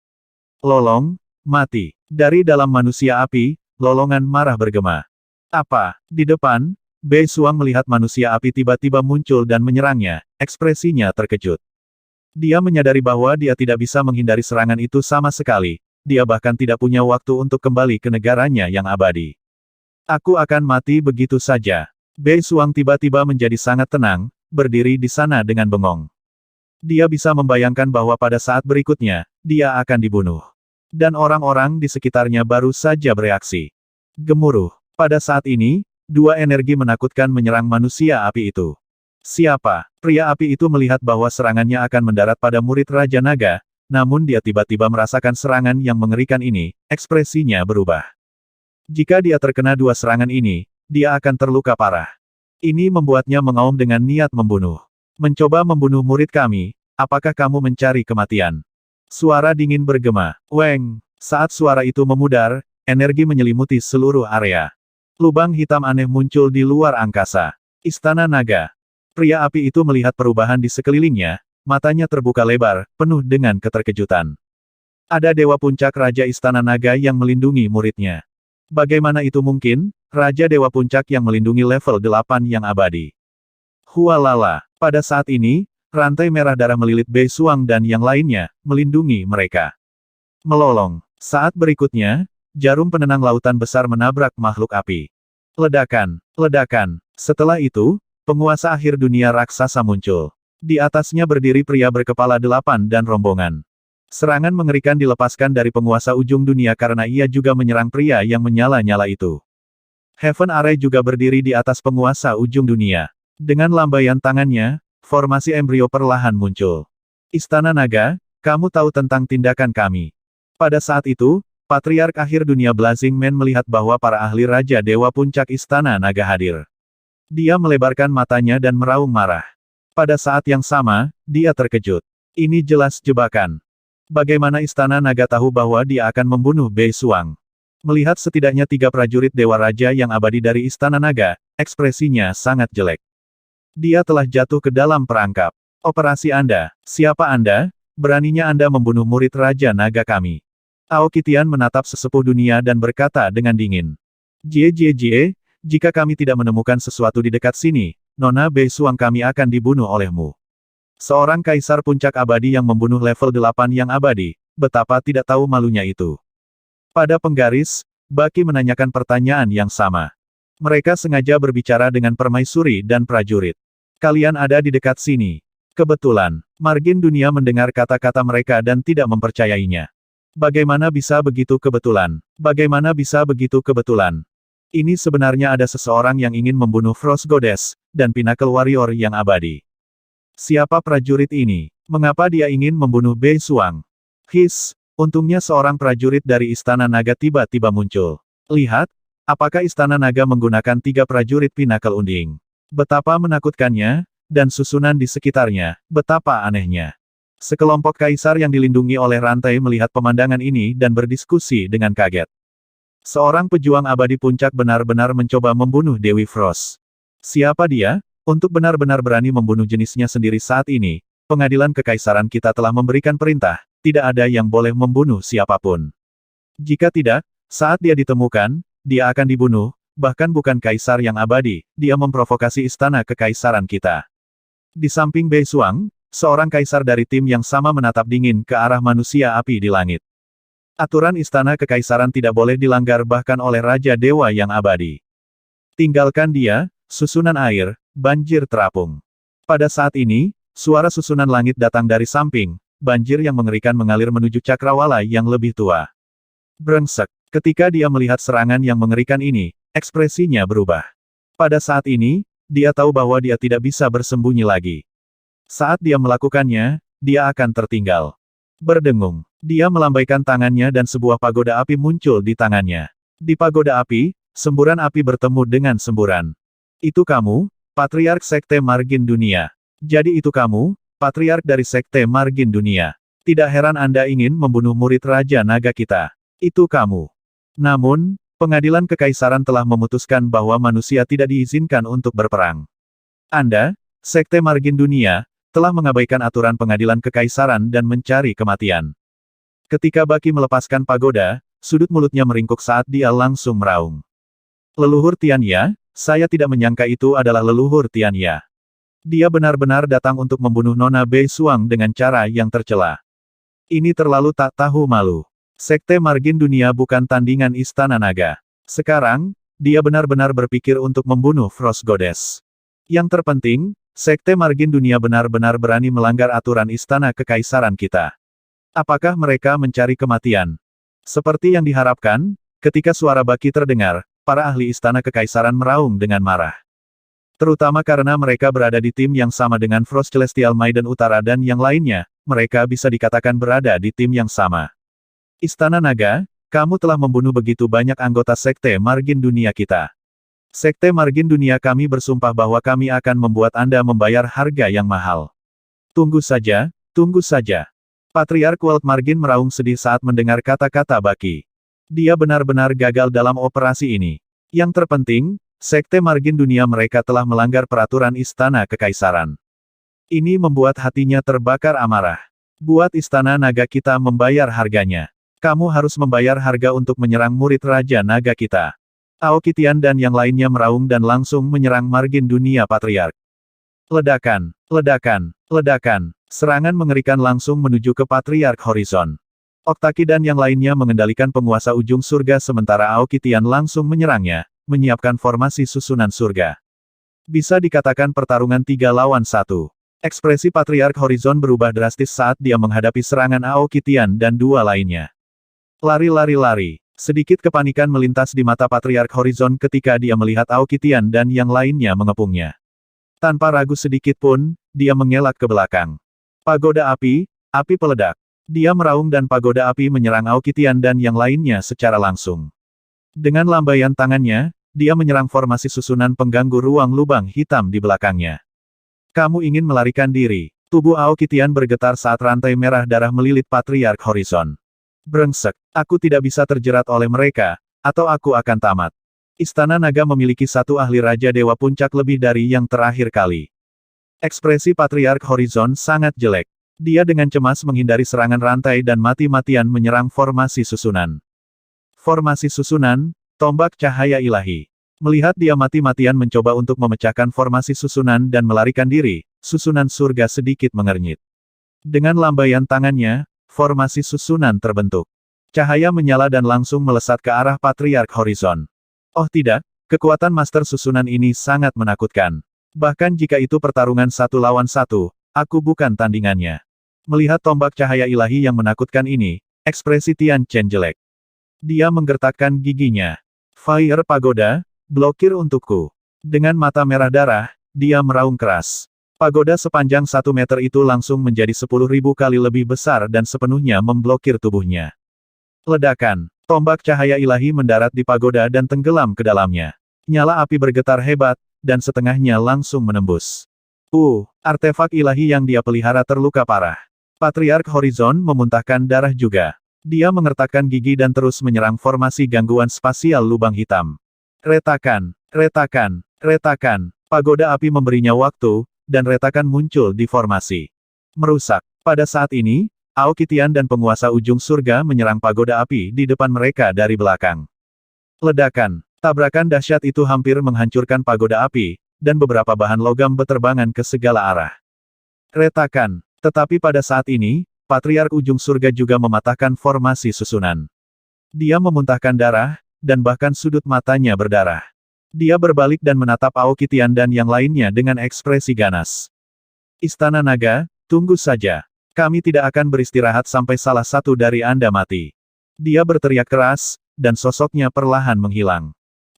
Lolong, mati. Dari dalam manusia api, lolongan marah bergema. Apa? Di depan, Beisuang melihat manusia api tiba-tiba muncul dan menyerangnya, ekspresinya terkejut. Dia menyadari bahwa dia tidak bisa menghindari serangan itu sama sekali, dia bahkan tidak punya waktu untuk kembali ke negaranya yang abadi. Aku akan mati begitu saja. Beisuang tiba-tiba menjadi sangat tenang, berdiri di sana dengan bengong. Dia bisa membayangkan bahwa pada saat berikutnya, dia akan dibunuh. Dan orang-orang di sekitarnya baru saja bereaksi. Gemuruh. Pada saat ini, dua energi menakutkan menyerang manusia api itu. Siapa? Pria api itu melihat bahwa serangannya akan mendarat pada murid Raja Naga, namun dia tiba-tiba merasakan serangan yang mengerikan ini, ekspresinya berubah. Jika dia terkena dua serangan ini, dia akan terluka parah. Ini membuatnya mengaum dengan niat membunuh. Mencoba membunuh murid kami, apakah kamu mencari kematian? Suara dingin bergema. Weng! Saat suara itu memudar, energi menyelimuti seluruh area. Lubang hitam aneh muncul di luar angkasa. Istana Naga. Pria api itu melihat perubahan di sekelilingnya, matanya terbuka lebar, penuh dengan keterkejutan. Ada Dewa Puncak Raja Istana Naga yang melindungi muridnya. Bagaimana itu mungkin? Raja Dewa Puncak yang melindungi level 8 yang abadi. Hualala. Pada saat ini, rantai merah darah melilit Beisuang dan yang lainnya, melindungi mereka. Melolong. Saat berikutnya, jarum penenang lautan besar menabrak makhluk api. Ledakan. Ledakan. Setelah itu, penguasa akhir dunia raksasa muncul. Di atasnya berdiri pria berkepala 8 dan rombongan. Serangan mengerikan dilepaskan dari penguasa ujung dunia karena ia juga menyerang pria yang menyala-nyala itu. Heaven Array juga berdiri di atas penguasa ujung dunia. Dengan lambaian tangannya, formasi embrio perlahan muncul. Istana Naga, kamu tahu tentang tindakan kami. Pada saat itu, Patriark akhir dunia Blazing Man melihat bahwa para ahli Raja Dewa Puncak Istana Naga hadir. Dia melebarkan matanya dan meraung marah. Pada saat yang sama, dia terkejut. Ini jelas jebakan. Bagaimana Istana Naga tahu bahwa dia akan membunuh Beisuang? Melihat setidaknya 3 prajurit Dewa Raja yang abadi dari Istana Naga, ekspresinya sangat jelek. Dia telah jatuh ke dalam perangkap. Operasi Anda. Siapa Anda? Beraninya Anda membunuh murid Raja Naga kami. Aoki Tian menatap sesepuh dunia dan berkata dengan dingin. Jie, jika kami tidak menemukan sesuatu di dekat sini, Nona Beisuang kami akan dibunuh olehmu. Seorang kaisar puncak abadi yang membunuh level 8 yang abadi, betapa tidak tahu malunya itu. Pada penggaris, Baki menanyakan pertanyaan yang sama. Mereka sengaja berbicara dengan permaisuri dan prajurit. Kalian ada di dekat sini. Kebetulan, margin dunia mendengar kata-kata mereka dan tidak mempercayainya. Bagaimana bisa begitu kebetulan? Bagaimana bisa begitu kebetulan? Ini sebenarnya ada seseorang yang ingin membunuh Frost Goddess, dan Pinnacle Warrior yang abadi. Siapa prajurit ini? Mengapa dia ingin membunuh Beisuang? Untungnya seorang prajurit dari Istana Naga tiba-tiba muncul. Lihat, apakah Istana Naga menggunakan 3 prajurit Pinnacle Unding? Betapa menakutkannya, dan susunan di sekitarnya, betapa anehnya. Sekelompok kaisar yang dilindungi oleh rantai melihat pemandangan ini dan berdiskusi dengan kaget. Seorang pejuang abadi puncak benar-benar mencoba membunuh Dewi Frost. Siapa dia? Untuk benar-benar berani membunuh jenisnya sendiri saat ini, pengadilan kekaisaran kita telah memberikan perintah, tidak ada yang boleh membunuh siapapun. Jika tidak, saat dia ditemukan, dia akan dibunuh, bahkan bukan kaisar yang abadi, dia memprovokasi istana kekaisaran kita. Di samping Beisuang, seorang kaisar dari tim yang sama menatap dingin ke arah manusia api di langit. Aturan istana kekaisaran tidak boleh dilanggar bahkan oleh Raja Dewa yang abadi. Tinggalkan dia, susunan air, banjir terapung. Pada saat ini, suara susunan langit datang dari samping, banjir yang mengerikan mengalir menuju cakrawala yang lebih tua. Brengsek. Ketika dia melihat serangan yang mengerikan ini, ekspresinya berubah. Pada saat ini, dia tahu bahwa dia tidak bisa bersembunyi lagi. Saat dia melakukannya, dia akan tertinggal. Berdengung. Dia melambaikan tangannya dan sebuah pagoda api muncul di tangannya. Di pagoda api, semburan api bertemu dengan semburan. Itu kamu, Patriark Sekte Margin Dunia. Jadi itu kamu, Patriark dari Sekte Margin Dunia. Tidak heran Anda ingin membunuh murid Raja Naga kita. Itu kamu. Namun, pengadilan kekaisaran telah memutuskan bahwa manusia tidak diizinkan untuk berperang. Anda, Sekte Margin Dunia, telah mengabaikan aturan pengadilan kekaisaran dan mencari kematian. Ketika Baki melepaskan pagoda, sudut mulutnya meringkuk saat dia langsung meraung. Leluhur Tianya, saya tidak menyangka itu adalah leluhur Tianya. Dia benar-benar datang untuk membunuh Nona Bei Suang dengan cara yang tercela. Ini terlalu tak tahu malu. Sekte Margin Dunia bukan tandingan Istana Naga. Sekarang, dia benar-benar berpikir untuk membunuh Frost Goddess. Yang terpenting, Sekte Margin Dunia benar-benar berani melanggar aturan Istana Kekaisaran kita. Apakah mereka mencari kematian? Seperti yang diharapkan, ketika suara Baki terdengar, para ahli Istana Kekaisaran meraung dengan marah. Terutama karena mereka berada di tim yang sama dengan Frost Celestial Maiden Utara dan yang lainnya, mereka bisa dikatakan berada di tim yang sama. Istana Naga, kamu telah membunuh begitu banyak anggota Sekte Margin Dunia kita. Sekte Margin Dunia kami bersumpah bahwa kami akan membuat Anda membayar harga yang mahal. Tunggu saja, tunggu saja. Patriark Walt Margin meraung sedih saat mendengar kata-kata Baki. Dia benar-benar gagal dalam operasi ini. Yang terpenting, Sekte Margin Dunia mereka telah melanggar peraturan Istana Kekaisaran. Ini membuat hatinya terbakar amarah. Buat Istana Naga kita membayar harganya. Kamu harus membayar harga untuk menyerang murid Raja Naga kita. Aoki Tian dan yang lainnya meraung dan langsung menyerang Margin Dunia Patriark. Ledakan, ledakan, ledakan. Serangan mengerikan langsung menuju ke Patriark Horizon. Oktaki dan yang lainnya mengendalikan penguasa ujung surga sementara Aoki Tian langsung menyerangnya, menyiapkan formasi susunan surga. Bisa dikatakan pertarungan 3 lawan 1. Ekspresi Patriark Horizon berubah drastis saat dia menghadapi serangan Aoki Tian dan 2 lainnya. Lari-lari-lari. Sedikit kepanikan melintas di mata Patriark Horizon ketika dia melihat Aoki Tian dan yang lainnya mengepungnya. Tanpa ragu sedikit pun, dia mengelak ke belakang. Pagoda api, api peledak. Dia meraung dan pagoda api menyerang Aoki Tian dan yang lainnya secara langsung. Dengan lambaian tangannya, dia menyerang formasi susunan pengganggu ruang lubang hitam di belakangnya. Kamu ingin melarikan diri. Tubuh Aoki Tian bergetar saat rantai merah darah melilit Patriark Horizon. Brengsek, aku tidak bisa terjerat oleh mereka, atau aku akan tamat. Istana Naga memiliki satu ahli Raja Dewa Puncak lebih dari yang terakhir kali. Ekspresi Patriark Horizon sangat jelek. Dia dengan cemas menghindari serangan rantai dan mati-matian menyerang formasi susunan. Formasi susunan, tombak cahaya ilahi. Melihat dia mati-matian mencoba untuk memecahkan formasi susunan dan melarikan diri, susunan surga sedikit mengernyit. Dengan lambaian tangannya, formasi susunan terbentuk. Cahaya menyala dan langsung melesat ke arah Patriark Horizon. Oh tidak, kekuatan master susunan ini sangat menakutkan. Bahkan jika itu pertarungan 1 lawan 1, aku bukan tandingannya. Melihat tombak cahaya ilahi yang menakutkan ini, ekspresi Tian Chen jelek. Dia menggertakkan giginya. Fire Pagoda, blokir untukku. Dengan mata merah darah, dia meraung keras. Pagoda sepanjang 1 meter itu langsung menjadi 10.000 kali lebih besar dan sepenuhnya memblokir tubuhnya. Ledakan. Tombak cahaya ilahi mendarat di pagoda dan tenggelam ke dalamnya. Nyala api bergetar hebat, dan setengahnya langsung menembus. Artefak ilahi yang dia pelihara terluka parah. Patriark Horizon memuntahkan darah juga. Dia mengertakkan gigi dan terus menyerang formasi gangguan spasial lubang hitam. Retakan, retakan, retakan. Pagoda api memberinya waktu, dan retakan muncul di formasi. Merusak. Pada saat ini, Aoki Tian dan penguasa ujung surga menyerang pagoda api di depan mereka dari belakang. Ledakan. Tabrakan dahsyat itu hampir menghancurkan pagoda api, dan beberapa bahan logam beterbangan ke segala arah. Retakan. Tetapi pada saat ini, Patriark ujung surga juga mematahkan formasi susunan. Dia memuntahkan darah, dan bahkan sudut matanya berdarah. Dia berbalik dan menatap Aoki Tian dan yang lainnya dengan ekspresi ganas. Istana Naga, tunggu saja. Kami tidak akan beristirahat sampai salah satu dari Anda mati. Dia berteriak keras, dan sosoknya perlahan menghilang.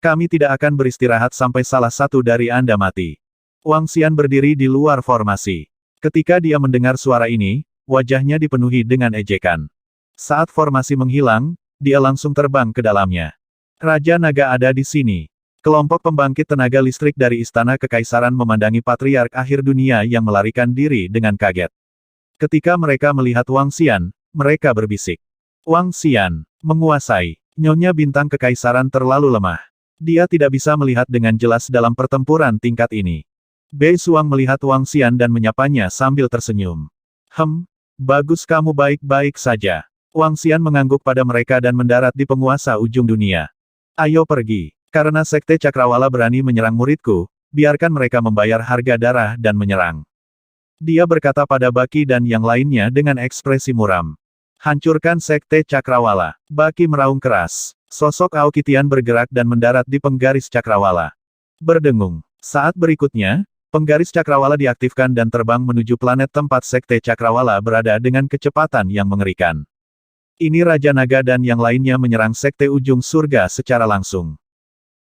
Kami tidak akan beristirahat sampai salah satu dari Anda mati. Wang Xian berdiri di luar formasi. Ketika dia mendengar suara ini, wajahnya dipenuhi dengan ejekan. Saat formasi menghilang, dia langsung terbang ke dalamnya. Raja Naga ada di sini. Kelompok pembangkit tenaga listrik dari Istana Kekaisaran memandangi Patriark Akhir Dunia yang melarikan diri dengan kaget. Ketika mereka melihat Wang Xian, mereka berbisik. Wang Xian, menguasai. Nyonya Bintang Kekaisaran terlalu lemah. Dia tidak bisa melihat dengan jelas dalam pertempuran tingkat ini. Bei Suang melihat Wang Xian dan menyapanya sambil tersenyum. Bagus, kamu baik-baik saja. Wang Xian mengangguk pada mereka dan mendarat di penguasa ujung dunia. Ayo pergi. Karena Sekte Cakrawala berani menyerang muridku, biarkan mereka membayar harga darah dan menyerang. Dia berkata pada Baki dan yang lainnya dengan ekspresi muram. Hancurkan Sekte Cakrawala. Baki meraung keras. Sosok Aokitian bergerak dan mendarat di penggaris Cakrawala. Berdengung. Saat berikutnya, penggaris Cakrawala diaktifkan dan terbang menuju planet tempat Sekte Cakrawala berada dengan kecepatan yang mengerikan. Ini Raja Naga dan yang lainnya menyerang Sekte Ujung Surga secara langsung.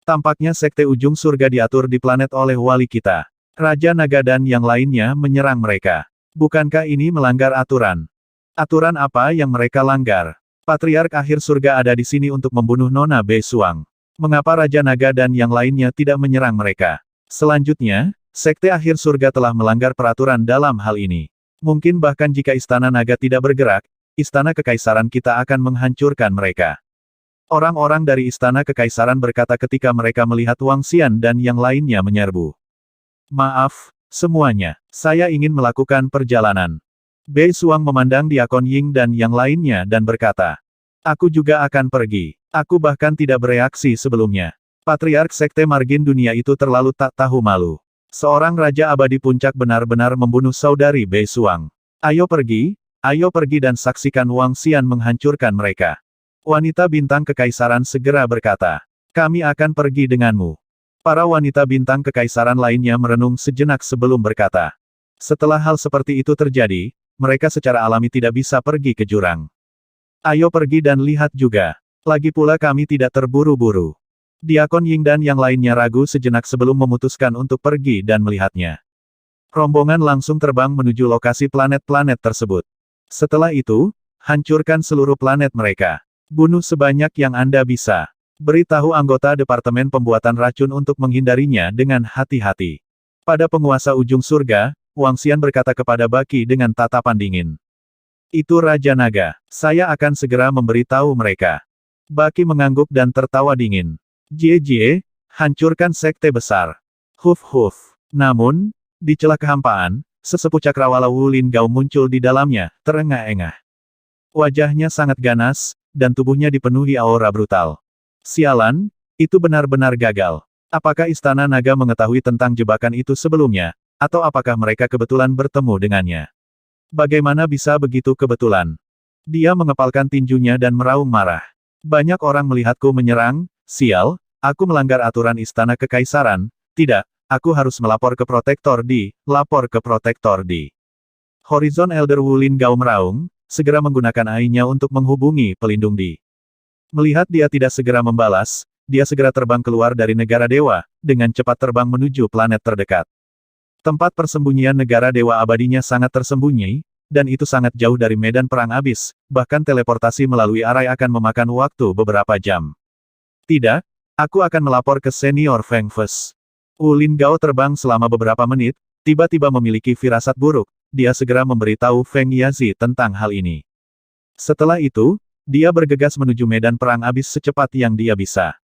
Tampaknya Sekte Ujung Surga diatur di planet oleh wali kita. Raja Naga dan yang lainnya menyerang mereka. Bukankah ini melanggar aturan? Aturan apa yang mereka langgar? Patriark Akhir Surga ada di sini untuk membunuh Nona Bei Suang. Mengapa Raja Naga dan yang lainnya tidak menyerang mereka? Selanjutnya, Sekte Akhir Surga telah melanggar peraturan dalam hal ini. Mungkin bahkan jika Istana Naga tidak bergerak, Istana Kekaisaran kita akan menghancurkan mereka. Orang-orang dari Istana Kekaisaran berkata ketika mereka melihat Wang Xian dan yang lainnya menyerbu. Maaf, semuanya. Saya ingin melakukan perjalanan. Bei Suang memandang Diakon Ying dan yang lainnya dan berkata. Aku juga akan pergi. Aku bahkan tidak bereaksi sebelumnya. Patriark Sekte Margin Dunia itu terlalu tak tahu malu. Seorang Raja Abadi Puncak benar-benar membunuh saudari Bei Suang. Ayo pergi dan saksikan Wang Xian menghancurkan mereka. Wanita Bintang Kekaisaran segera berkata. Kami akan pergi denganmu. Para wanita Bintang Kekaisaran lainnya merenung sejenak sebelum berkata. Setelah hal seperti itu terjadi, mereka secara alami tidak bisa pergi ke jurang. Ayo pergi dan lihat juga. Lagi pula kami tidak terburu-buru. Diakon Ying dan yang lainnya ragu sejenak sebelum memutuskan untuk pergi dan melihatnya. Rombongan langsung terbang menuju lokasi planet-planet tersebut. Setelah itu, hancurkan seluruh planet mereka. Bunuh sebanyak yang Anda bisa. Beritahu anggota Departemen Pembuatan Racun untuk menghindarinya dengan hati-hati. Pada penguasa ujung surga, Wang Xian berkata kepada Baki dengan tatapan dingin. Itu Raja Naga. Saya akan segera memberitahu mereka. Baki mengangguk dan tertawa dingin. Jie, hancurkan sekte besar. Huf. Namun, di celah kehampaan, sesepuh cakrawala Wu Lin Gao muncul di dalamnya, terengah-engah. Wajahnya sangat ganas, dan tubuhnya dipenuhi aura brutal. Sialan, itu benar-benar gagal. Apakah Istana Naga mengetahui tentang jebakan itu sebelumnya, atau apakah mereka kebetulan bertemu dengannya? Bagaimana bisa begitu kebetulan? Dia mengepalkan tinjunya dan meraung marah. Banyak orang melihatku menyerang, sial, aku melanggar aturan Istana Kekaisaran, tidak. Aku harus melapor ke Protektor Di, lapor ke Protektor Di. Horizon Elder Wu Lin Gao meraung, segera menggunakan AI-nya untuk menghubungi pelindung Di. Melihat dia tidak segera membalas, dia segera terbang keluar dari negara dewa, dengan cepat terbang menuju planet terdekat. Tempat persembunyian negara dewa abadinya sangat tersembunyi, dan itu sangat jauh dari medan perang abis, bahkan teleportasi melalui arai akan memakan waktu beberapa jam. Tidak, aku akan melapor ke Senior Feng Fes. Wu Lin Gao terbang selama beberapa menit, tiba-tiba memiliki firasat buruk, dia segera memberitahu Feng Yazi tentang hal ini. Setelah itu, dia bergegas menuju medan perang abis secepat yang dia bisa.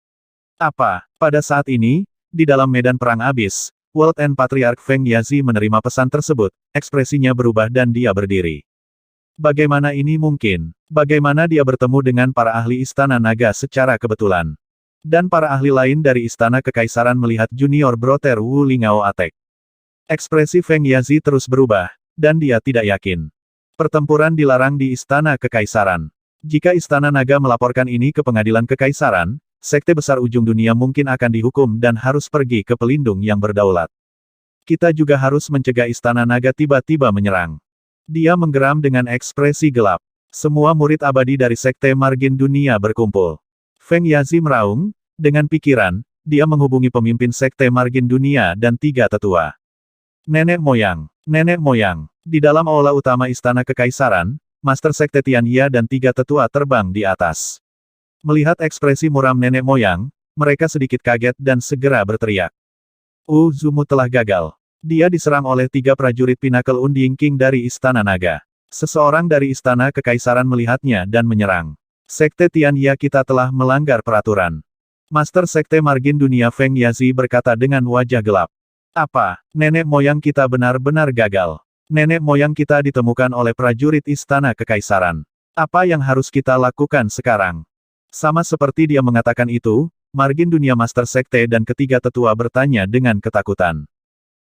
Apa? Pada saat ini, di dalam medan perang abis, World End Patriarch Feng Yazi menerima pesan tersebut, ekspresinya berubah dan dia berdiri. Bagaimana ini mungkin? Bagaimana dia bertemu dengan para ahli Istana Naga secara kebetulan? Dan para ahli lain dari Istana Kekaisaran melihat Junior Brother Wu Lingao attack. Ekspresi Feng Yazi terus berubah, dan dia tidak yakin. Pertempuran dilarang di Istana Kekaisaran. Jika Istana Naga melaporkan ini ke Pengadilan Kekaisaran, Sekte Besar Ujung Dunia mungkin akan dihukum dan harus pergi ke pelindung yang berdaulat. Kita juga harus mencegah Istana Naga tiba-tiba menyerang. Dia menggeram dengan ekspresi gelap. Semua murid abadi dari Sekte Margin Dunia berkumpul. Feng Yazi meraung, dengan pikiran, dia menghubungi pemimpin Sekte Margin Dunia dan 3 tetua. Nenek moyang, di dalam aula utama Istana Kekaisaran, Master Sekte Tianya dan 3 tetua terbang di atas. Melihat ekspresi muram nenek moyang, mereka sedikit kaget dan segera berteriak. Zumu telah gagal. Dia diserang oleh 3 prajurit Pinnacle Unding King dari Istana Naga. Seseorang dari Istana Kekaisaran melihatnya dan menyerang. Sekte Tianya kita telah melanggar peraturan. Master Sekte Margin Dunia Feng Yazi berkata dengan wajah gelap. Apa? Nenek moyang kita benar-benar gagal. Nenek moyang kita ditemukan oleh prajurit Istana Kekaisaran. Apa yang harus kita lakukan sekarang? Sama seperti dia mengatakan itu, Margin Dunia Master Sekte dan ketiga tetua bertanya dengan ketakutan.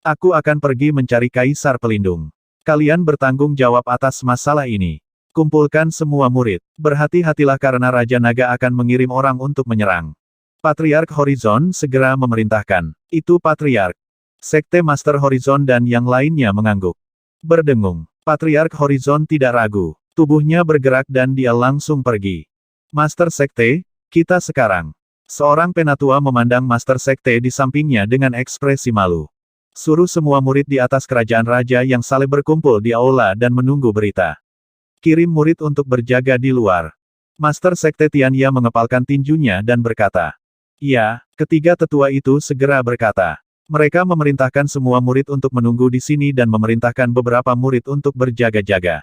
Aku akan pergi mencari Kaisar Pelindung. Kalian bertanggung jawab atas masalah ini. Kumpulkan semua murid. Berhati-hatilah karena Raja Naga akan mengirim orang untuk menyerang. Patriark Horizon segera memerintahkan. Itu Patriark. Sekte Master Horizon dan yang lainnya mengangguk. Berdengung. Patriark Horizon tidak ragu. Tubuhnya bergerak dan dia langsung pergi. Master Sekte, kita sekarang. Seorang penatua memandang Master Sekte di sampingnya dengan ekspresi malu. Suruh semua murid di atas kerajaan raja yang saleh berkumpul di aula dan menunggu berita. Kirim murid untuk berjaga di luar. Master Sekte Tianya mengepalkan tinjunya dan berkata. Ya, ketiga tetua itu segera berkata. Mereka memerintahkan semua murid untuk menunggu di sini dan memerintahkan beberapa murid untuk berjaga-jaga.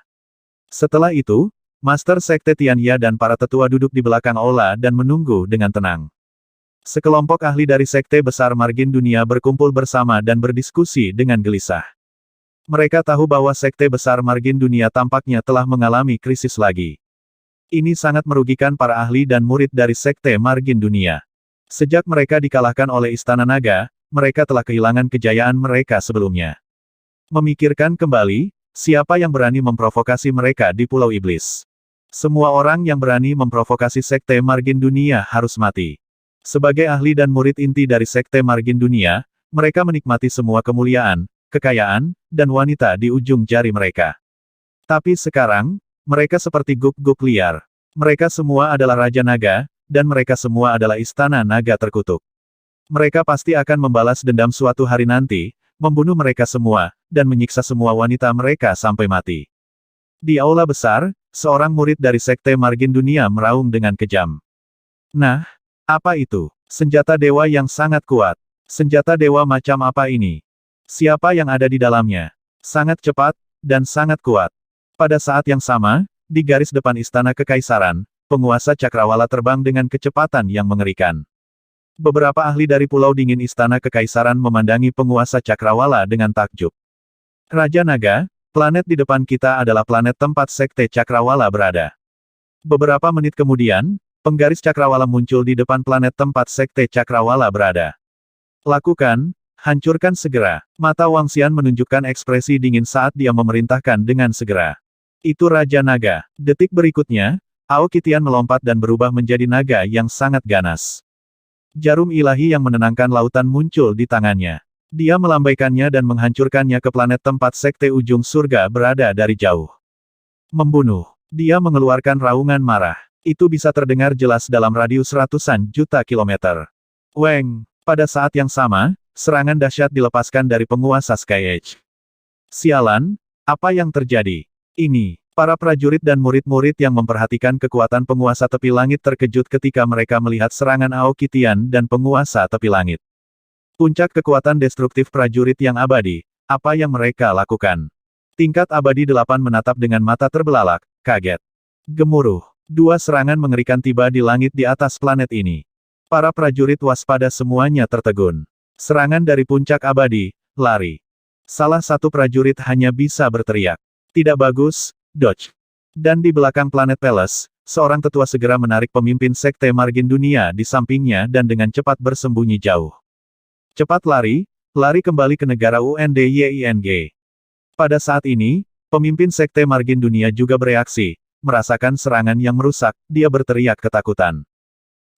Setelah itu, Master Sekte Tianya dan para tetua duduk di belakang aula dan menunggu dengan tenang. Sekelompok ahli dari Sekte Besar Margin Dunia berkumpul bersama dan berdiskusi dengan gelisah. Mereka tahu bahwa Sekte Besar Margin Dunia tampaknya telah mengalami krisis lagi. Ini sangat merugikan para ahli dan murid dari Sekte Margin Dunia. Sejak mereka dikalahkan oleh Istana Naga, mereka telah kehilangan kejayaan mereka sebelumnya. Memikirkan kembali, siapa yang berani memprovokasi mereka di Pulau Iblis? Semua orang yang berani memprovokasi Sekte Margin Dunia harus mati. Sebagai ahli dan murid inti dari Sekte Margin Dunia, mereka menikmati semua kemuliaan, kekayaan, dan wanita di ujung jari mereka. Tapi sekarang, mereka seperti guk-guk liar. Mereka semua adalah Raja Naga, dan mereka semua adalah Istana Naga terkutuk. Mereka pasti akan membalas dendam suatu hari nanti, membunuh mereka semua, dan menyiksa semua wanita mereka sampai mati. Di aula besar, seorang murid dari Sekte Margin Dunia meraung dengan kejam. Nah, apa itu? Senjata dewa yang sangat kuat. Senjata dewa macam apa ini? Siapa yang ada di dalamnya? Sangat cepat, dan sangat kuat. Pada saat yang sama, di garis depan Istana Kekaisaran, penguasa Cakrawala terbang dengan kecepatan yang mengerikan. Beberapa ahli dari Pulau Dingin Istana Kekaisaran memandangi penguasa Cakrawala dengan takjub. Raja Naga, planet di depan kita adalah planet tempat Sekte Cakrawala berada. Beberapa menit kemudian, penggaris Cakrawala muncul di depan planet tempat Sekte Cakrawala berada. Lakukan, hancurkan segera. Mata Wang Xian menunjukkan ekspresi dingin saat dia memerintahkan dengan segera. Itu Raja Naga. Detik berikutnya, Aokitian melompat dan berubah menjadi naga yang sangat ganas. Jarum ilahi yang menenangkan lautan muncul di tangannya. Dia melambaikannya dan menghancurkannya ke planet tempat Sekte Ujung Surga berada dari jauh. Membunuh. Dia mengeluarkan raungan marah. Itu bisa terdengar jelas dalam radius ratusan juta kilometer. Weng. Pada saat yang sama, serangan dahsyat dilepaskan dari penguasa Sky Edge. Sialan, apa yang terjadi? Ini. Para prajurit dan murid-murid yang memperhatikan kekuatan penguasa tepi langit terkejut ketika mereka melihat serangan Aokitian dan penguasa tepi langit. Puncak kekuatan destruktif prajurit yang abadi, apa yang mereka lakukan? Tingkat abadi 8 menatap dengan mata terbelalak, kaget. Gemuruh. 2 serangan mengerikan tiba di langit di atas planet ini. Para prajurit waspada semuanya tertegun. Serangan dari puncak abadi, lari. Salah satu prajurit hanya bisa berteriak. Tidak bagus. Dodge. Dan di belakang planet Palace, seorang tetua segera menarik pemimpin Sekte Margin Dunia di sampingnya dan dengan cepat bersembunyi jauh. Cepat lari, lari kembali ke negara UNDYING. Pada saat ini, pemimpin Sekte Margin Dunia juga bereaksi, merasakan serangan yang merusak, dia berteriak ketakutan.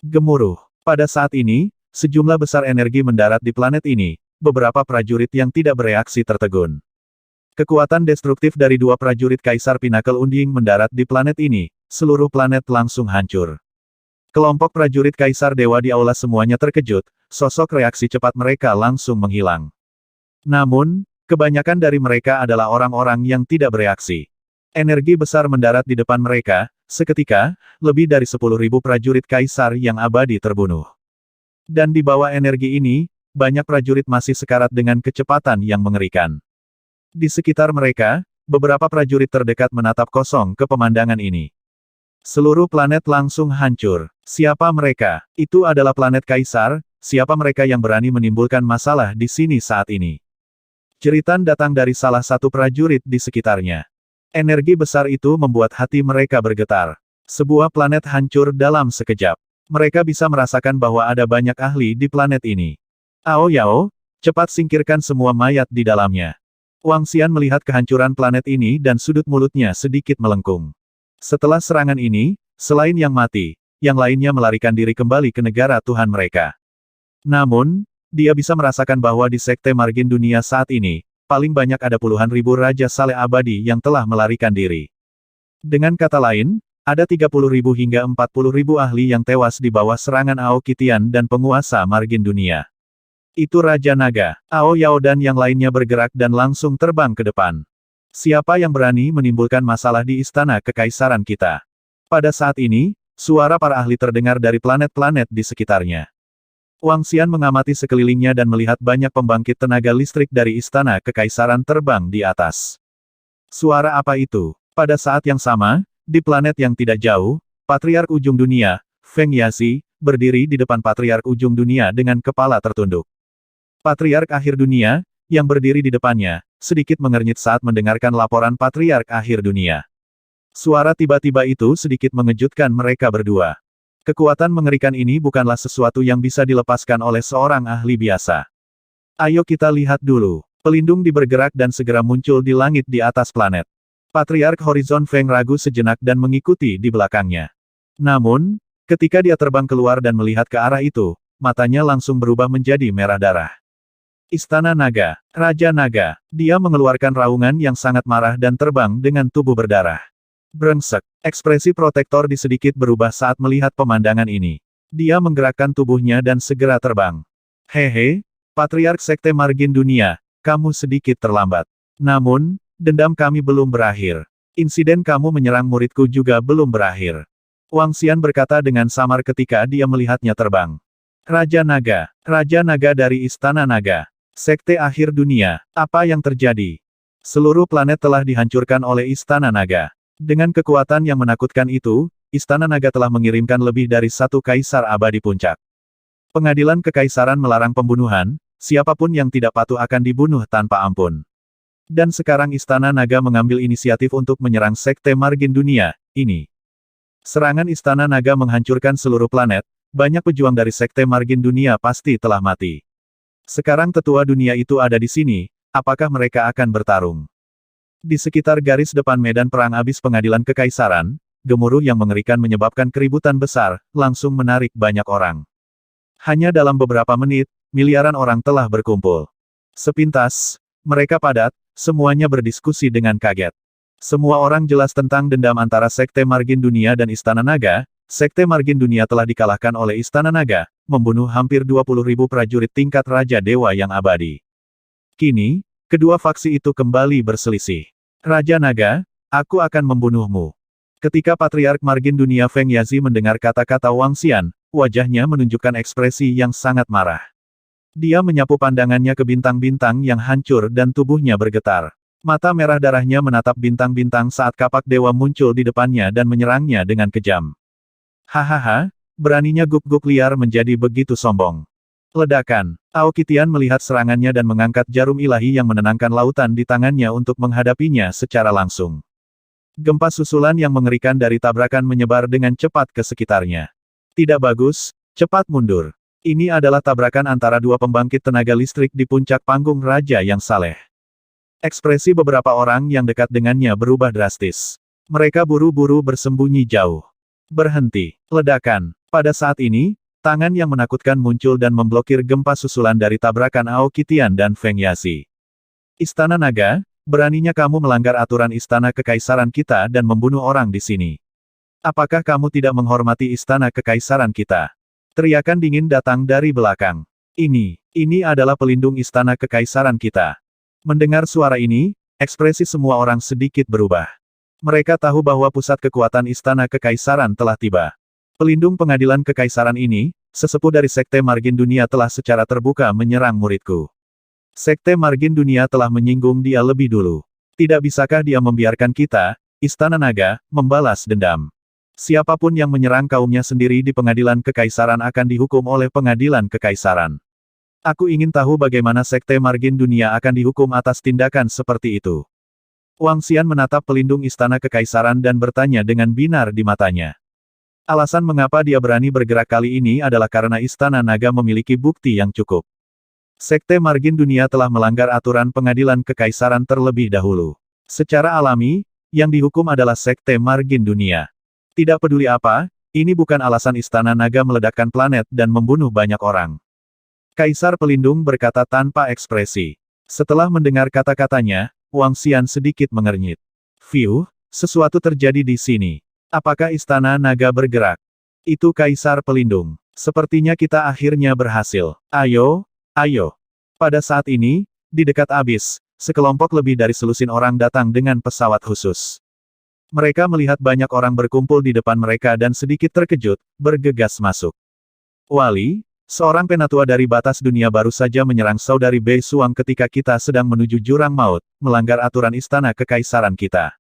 Gemuruh. Pada saat ini, sejumlah besar energi mendarat di planet ini, beberapa prajurit yang tidak bereaksi tertegun. Kekuatan destruktif dari 2 prajurit Kaisar Pinnacle Unding mendarat di planet ini, seluruh planet langsung hancur. Kelompok prajurit Kaisar Dewa di aula semuanya terkejut, sosok reaksi cepat mereka langsung menghilang. Namun, kebanyakan dari mereka adalah orang-orang yang tidak bereaksi. Energi besar mendarat di depan mereka, seketika, lebih dari 10.000 prajurit kaisar yang abadi terbunuh. Dan di bawah energi ini, banyak prajurit masih sekarat dengan kecepatan yang mengerikan. Di sekitar mereka, beberapa prajurit terdekat menatap kosong ke pemandangan ini. Seluruh planet langsung hancur. Siapa mereka? Itu adalah planet kaisar, siapa mereka yang berani menimbulkan masalah di sini saat ini? Jeritan datang dari salah satu prajurit di sekitarnya. Energi besar itu membuat hati mereka bergetar. Sebuah planet hancur dalam sekejap. Mereka bisa merasakan bahwa ada banyak ahli di planet ini. Ao Yao, cepat singkirkan semua mayat di dalamnya. Wang Xian melihat kehancuran planet ini dan sudut mulutnya sedikit melengkung. Setelah serangan ini, selain yang mati, yang lainnya melarikan diri kembali ke negara Tuhan mereka. Namun, dia bisa merasakan bahwa di Sekte Margin Dunia saat ini, paling banyak ada puluhan ribu Raja Saleh Abadi yang telah melarikan diri. Dengan kata lain, ada 30.000 hingga 40.000 ahli yang tewas di bawah serangan Aokitian dan penguasa Margin Dunia. Itu Raja Naga, Ao Yao dan yang lainnya bergerak dan langsung terbang ke depan. Siapa yang berani menimbulkan masalah di istana kekaisaran kita? Pada saat ini, suara para ahli terdengar dari planet-planet di sekitarnya. Wang Xian mengamati sekelilingnya dan melihat banyak pembangkit tenaga listrik dari istana kekaisaran terbang di atas. Suara apa itu? Pada saat yang sama, di planet yang tidak jauh, Patriark Ujung Dunia, Feng Yazi, berdiri di depan Patriark Ujung Dunia dengan kepala tertunduk. Patriark Akhir Dunia, yang berdiri di depannya, sedikit mengernyit saat mendengarkan laporan Patriark Akhir Dunia. Suara tiba-tiba itu sedikit mengejutkan mereka berdua. Kekuatan mengerikan ini bukanlah sesuatu yang bisa dilepaskan oleh seorang ahli biasa. Ayo kita lihat dulu. Pelindung bergerak dan segera muncul di langit di atas planet. Patriark Horizon Feng ragu sejenak dan mengikuti di belakangnya. Namun, ketika dia terbang keluar dan melihat ke arah itu, matanya langsung berubah menjadi merah darah. Istana Naga, Raja Naga, dia mengeluarkan raungan yang sangat marah dan terbang dengan tubuh berdarah. Brengsek, ekspresi protektor di sedikit berubah saat melihat pemandangan ini. Dia menggerakkan tubuhnya dan segera terbang. Hehe, Patriark Sekte Margin Dunia, kamu sedikit terlambat. Namun, dendam kami belum berakhir. Insiden kamu menyerang muridku juga belum berakhir. Wang Xian berkata dengan samar ketika dia melihatnya terbang. Raja Naga dari Istana Naga. Sekte Akhir Dunia, apa yang terjadi? Seluruh planet telah dihancurkan oleh Istana Naga. Dengan kekuatan yang menakutkan itu, Istana Naga telah mengirimkan lebih dari satu kaisar abadi puncak. Pengadilan kekaisaran melarang pembunuhan, siapapun yang tidak patuh akan dibunuh tanpa ampun. Dan sekarang Istana Naga mengambil inisiatif untuk menyerang Sekte Margin Dunia, ini. Serangan Istana Naga menghancurkan seluruh planet, banyak pejuang dari Sekte Margin Dunia pasti telah mati. Sekarang tetua dunia itu ada di sini, apakah mereka akan bertarung? Di sekitar garis depan medan perang abis pengadilan kekaisaran, gemuruh yang mengerikan menyebabkan keributan besar, langsung menarik banyak orang. Hanya dalam beberapa menit, miliaran orang telah berkumpul. Sepintas, mereka padat, semuanya berdiskusi dengan kaget. Semua orang jelas tentang dendam antara Sekte Margin Dunia dan Istana Naga. Sekte Margin Dunia telah dikalahkan oleh Istana Naga, membunuh hampir 20.000 prajurit tingkat Raja Dewa yang abadi. Kini, kedua faksi itu kembali berselisih. Raja Naga, aku akan membunuhmu. Ketika Patriark Margin Dunia Feng Yazi mendengar kata-kata Wang Xian, wajahnya menunjukkan ekspresi yang sangat marah. Dia menyapu pandangannya ke bintang-bintang yang hancur dan tubuhnya bergetar. Mata merah darahnya menatap bintang-bintang saat kapak dewa muncul di depannya dan menyerangnya dengan kejam. Hahaha, beraninya guk-guk liar menjadi begitu sombong. Ledakan. Aokitian melihat serangannya dan mengangkat jarum ilahi yang menenangkan lautan di tangannya untuk menghadapinya secara langsung. Gempa susulan yang mengerikan dari tabrakan menyebar dengan cepat ke sekitarnya. Tidak bagus, cepat mundur. Ini adalah tabrakan antara dua pembangkit tenaga listrik di puncak panggung Raja yang saleh. Ekspresi beberapa orang yang dekat dengannya berubah drastis. Mereka buru-buru bersembunyi jauh. Berhenti. Ledakan. Pada saat ini, tangan yang menakutkan muncul dan memblokir gempa susulan dari tabrakan Aokitian dan Feng Yazi. Istana Naga, beraninya kamu melanggar aturan istana kekaisaran kita dan membunuh orang di sini. Apakah kamu tidak menghormati istana kekaisaran kita? Teriakan dingin datang dari belakang. Ini adalah pelindung istana kekaisaran kita. Mendengar suara ini, ekspresi semua orang sedikit berubah. Mereka tahu bahwa pusat kekuatan Istana Kekaisaran telah tiba. Pelindung pengadilan kekaisaran ini, sesepuh dari Sekte Margin Dunia telah secara terbuka menyerang muridku. Sekte Margin Dunia telah menyinggung dia lebih dulu. Tidak bisakah dia membiarkan kita, Istana Naga, membalas dendam? Siapapun yang menyerang kaumnya sendiri di pengadilan kekaisaran akan dihukum oleh pengadilan kekaisaran. Aku ingin tahu bagaimana Sekte Margin Dunia akan dihukum atas tindakan seperti itu. Wang Xian menatap pelindung Istana Kekaisaran dan bertanya dengan binar di matanya. Alasan mengapa dia berani bergerak kali ini adalah karena Istana Naga memiliki bukti yang cukup. Sekte Margin Dunia telah melanggar aturan pengadilan kekaisaran terlebih dahulu. Secara alami, yang dihukum adalah Sekte Margin Dunia. Tidak peduli apa, ini bukan alasan Istana Naga meledakkan planet dan membunuh banyak orang. Kaisar Pelindung berkata tanpa ekspresi. Setelah mendengar kata-katanya, Wang Xian sedikit mengernyit. Fiu, sesuatu terjadi di sini. Apakah Istana Naga bergerak? Itu Kaisar Pelindung. Sepertinya kita akhirnya berhasil. Ayo, ayo. Pada saat ini, di dekat Abis, sekelompok lebih dari selusin orang datang dengan pesawat khusus. Mereka melihat banyak orang berkumpul di depan mereka dan sedikit terkejut, bergegas masuk. Wali, seorang penatua dari batas dunia baru saja menyerang saudari Bei Suang ketika kita sedang menuju jurang maut, melanggar aturan Istana Kekaisaran kita.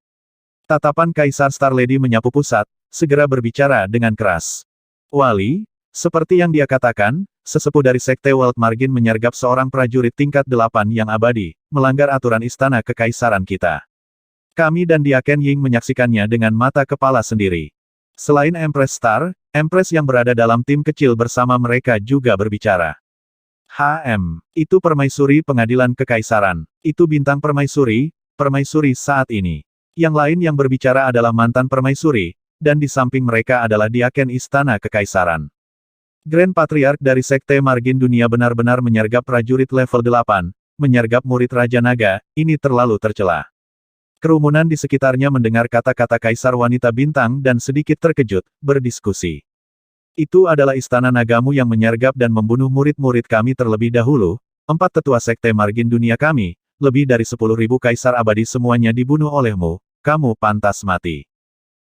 Tatapan Kaisar Star Lady menyapu pusat, segera berbicara dengan keras. Wali, seperti yang dia katakan, sesepuh dari Sekte World Margin menyergap seorang prajurit tingkat 8 yang abadi, melanggar aturan Istana Kekaisaran kita. Kami dan Diaken Ying menyaksikannya dengan mata kepala sendiri. Selain Empress Star, Empress yang berada dalam tim kecil bersama mereka juga berbicara. Itu permaisuri pengadilan kekaisaran. Itu bintang permaisuri saat ini. Yang lain yang berbicara adalah mantan permaisuri, dan di samping mereka adalah Diaken Istana Kekaisaran. Grand Patriark dari Sekte Margin Dunia benar-benar menyergap prajurit level 8, menyergap murid Raja Naga, ini terlalu tercela. Kerumunan di sekitarnya mendengar kata-kata Kaisar Wanita Bintang dan sedikit terkejut, berdiskusi. Itu adalah Istana Nagamu yang menyergap dan membunuh murid-murid kami terlebih dahulu, 4 tetua Sekte Margin Dunia kami, lebih dari 10.000 Kaisar Abadi semuanya dibunuh olehmu, kamu pantas mati.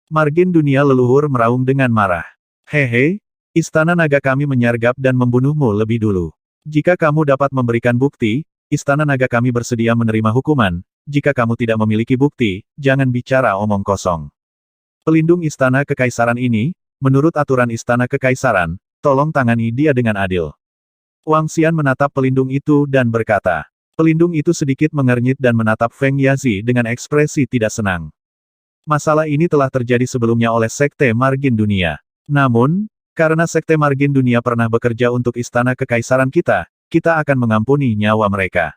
Margin Dunia leluhur meraung dengan marah. Hehe, Istana Naga kami menyergap dan membunuhmu lebih dulu. Jika kamu dapat memberikan bukti, Istana Naga kami bersedia menerima hukuman. Jika kamu tidak memiliki bukti, jangan bicara omong kosong. Pelindung Istana Kekaisaran ini, menurut aturan Istana Kekaisaran, tolong tangani dia dengan adil. Wang Xian menatap pelindung itu dan berkata. Pelindung itu sedikit mengernyit dan menatap Feng Yazi dengan ekspresi tidak senang. Masalah ini telah terjadi sebelumnya oleh Sekte Margin Dunia. Namun, karena Sekte Margin Dunia pernah bekerja untuk Istana Kekaisaran kita, kita akan mengampuni nyawa mereka.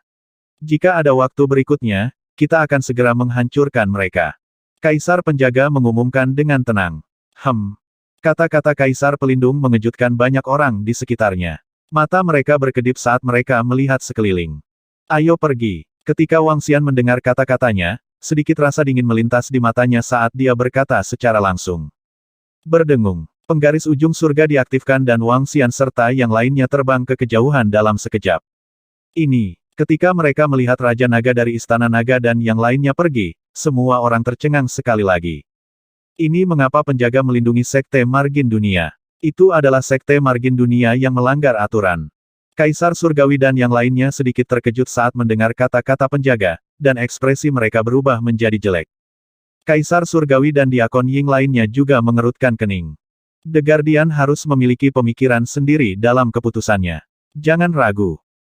Jika ada waktu berikutnya, kita akan segera menghancurkan mereka. Kaisar Penjaga mengumumkan dengan tenang. Kata-kata Kaisar Pelindung mengejutkan banyak orang di sekitarnya. Mata mereka berkedip saat mereka melihat sekeliling. Ayo pergi. Ketika Wang Xian mendengar kata-katanya, sedikit rasa dingin melintas di matanya saat dia berkata secara langsung. Berdengung. Penggaris ujung surga diaktifkan dan Wang Xian serta yang lainnya terbang ke kejauhan dalam sekejap. Ketika mereka melihat Raja Naga dari Istana Naga dan yang lainnya pergi, semua orang tercengang sekali lagi. Ini mengapa penjaga melindungi Sekte Margin Dunia. Itu adalah Sekte Margin Dunia yang melanggar aturan. Kaisar Surgawi dan yang lainnya sedikit terkejut saat mendengar kata-kata penjaga, dan ekspresi mereka berubah menjadi jelek. Kaisar Surgawi dan Diakon Ying lainnya juga mengerutkan kening. The Guardian harus memiliki pemikiran sendiri dalam keputusannya. Jangan ragu.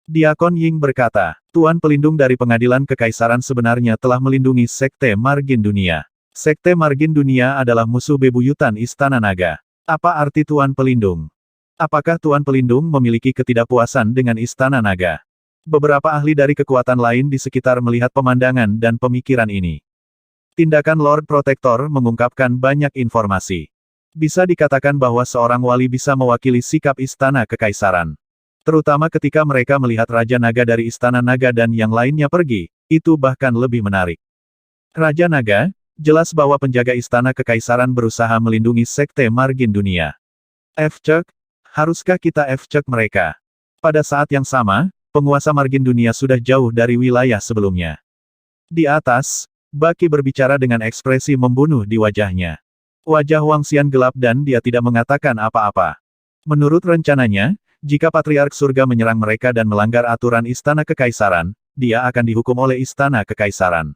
Diakon Ying berkata, Tuan Pelindung dari Pengadilan Kekaisaran sebenarnya telah melindungi Sekte Margin Dunia. Sekte Margin Dunia adalah musuh bebuyutan Istana Naga. Apa arti Tuan Pelindung? Apakah Tuan Pelindung memiliki ketidakpuasan dengan Istana Naga? Beberapa ahli dari kekuatan lain di sekitar melihat pemandangan dan pemikiran ini. Tindakan Lord Protector mengungkapkan banyak informasi. Bisa dikatakan bahwa seorang wali bisa mewakili sikap Istana Kekaisaran. Terutama ketika mereka melihat Raja Naga dari Istana Naga dan yang lainnya pergi, itu bahkan lebih menarik. Raja Naga, jelas bahwa penjaga Istana Kekaisaran berusaha melindungi Sekte Margin Dunia. F-Cek, haruskah kita F-Cek mereka? Pada saat yang sama, penguasa Margin Dunia sudah jauh dari wilayah sebelumnya. Di atas, Baki berbicara dengan ekspresi membunuh di wajahnya. Wajah Wang Xian gelap dan dia tidak mengatakan apa-apa. Menurut rencananya, jika Patriark Surga menyerang mereka dan melanggar aturan Istana Kekaisaran, dia akan dihukum oleh Istana Kekaisaran.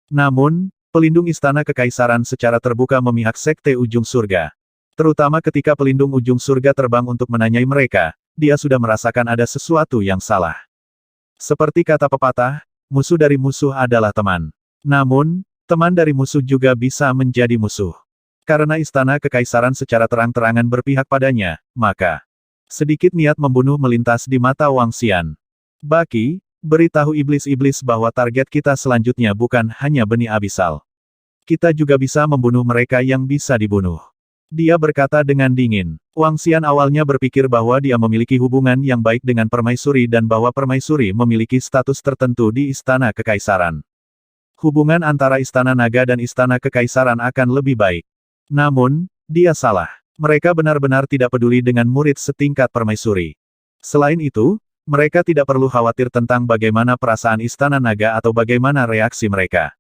Namun, pelindung Istana Kekaisaran secara terbuka memihak Sekte Ujung Surga. Terutama ketika pelindung Ujung Surga terbang untuk menanyai mereka, dia sudah merasakan ada sesuatu yang salah. Seperti kata pepatah, musuh dari musuh adalah teman. Namun, teman dari musuh juga bisa menjadi musuh. Karena Istana Kekaisaran secara terang-terangan berpihak padanya, maka sedikit niat membunuh melintas di mata Wang Xian. Baki, beritahu iblis-iblis bahwa target kita selanjutnya bukan hanya benih abisal. Kita juga bisa membunuh mereka yang bisa dibunuh. Dia berkata dengan dingin. Wang Xian awalnya berpikir bahwa dia memiliki hubungan yang baik dengan Permaisuri dan bahwa Permaisuri memiliki status tertentu di Istana Kekaisaran. Hubungan antara Istana Naga dan Istana Kekaisaran akan lebih baik. Namun, dia salah. Mereka benar-benar tidak peduli dengan murid setingkat Permaisuri. Selain itu, mereka tidak perlu khawatir tentang bagaimana perasaan Istana Naga atau bagaimana reaksi mereka.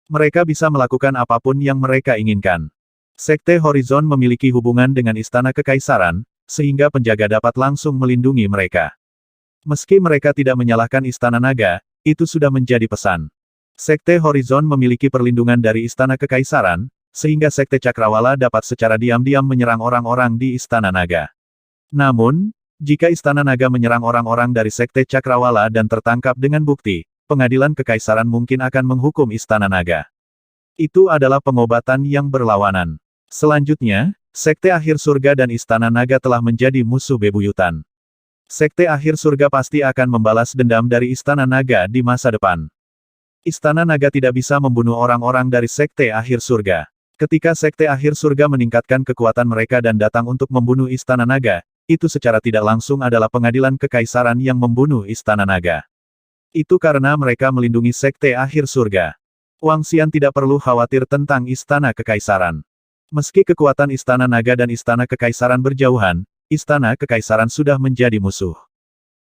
Mereka bisa melakukan apapun yang mereka inginkan. Sekte Horizon memiliki hubungan dengan Istana Kekaisaran, sehingga penjaga dapat langsung melindungi mereka. Meski mereka tidak menyalahkan Istana Naga, itu sudah menjadi pesan. Sekte Horizon memiliki perlindungan dari Istana Kekaisaran, sehingga Sekte Cakrawala dapat secara diam-diam menyerang orang-orang di Istana Naga. Namun, jika Istana Naga menyerang orang-orang dari Sekte Cakrawala dan tertangkap dengan bukti, Pengadilan Kekaisaran mungkin akan menghukum Istana Naga. Itu adalah pengobatan yang berlawanan. Selanjutnya, Sekte Akhir Surga dan Istana Naga telah menjadi musuh bebuyutan. Sekte Akhir Surga pasti akan membalas dendam dari Istana Naga di masa depan. Istana Naga tidak bisa membunuh orang-orang dari Sekte Akhir Surga. Ketika Sekte Akhir Surga meningkatkan kekuatan mereka dan datang untuk membunuh Istana Naga, itu secara tidak langsung adalah Pengadilan Kekaisaran yang membunuh Istana Naga. Itu karena mereka melindungi Sekte Akhir Surga. Wang Xian tidak perlu khawatir tentang Istana Kekaisaran. Meski kekuatan Istana Naga dan Istana Kekaisaran berjauhan, Istana Kekaisaran sudah menjadi musuh.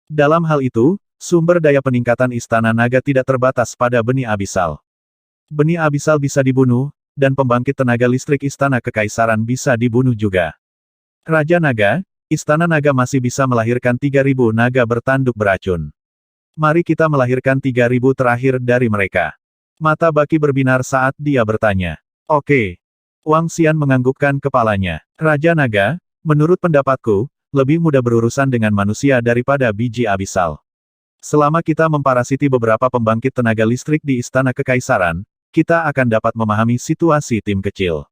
Dalam hal itu, sumber daya peningkatan Istana Naga tidak terbatas pada benih abisal. Benih abisal bisa dibunuh, dan pembangkit tenaga listrik Istana Kekaisaran bisa dibunuh juga. Raja Naga, Istana Naga masih bisa melahirkan 3.000 naga bertanduk beracun. Mari kita melahirkan 3.000 terakhir dari mereka. Mata Baki berbinar saat dia bertanya. Oke. Wang Xian menganggukkan kepalanya. Raja Naga, menurut pendapatku, lebih mudah berurusan dengan manusia daripada biji abisal. Selama kita memparasiti beberapa pembangkit tenaga listrik di Istana Kekaisaran, kita akan dapat memahami situasi tim kecil.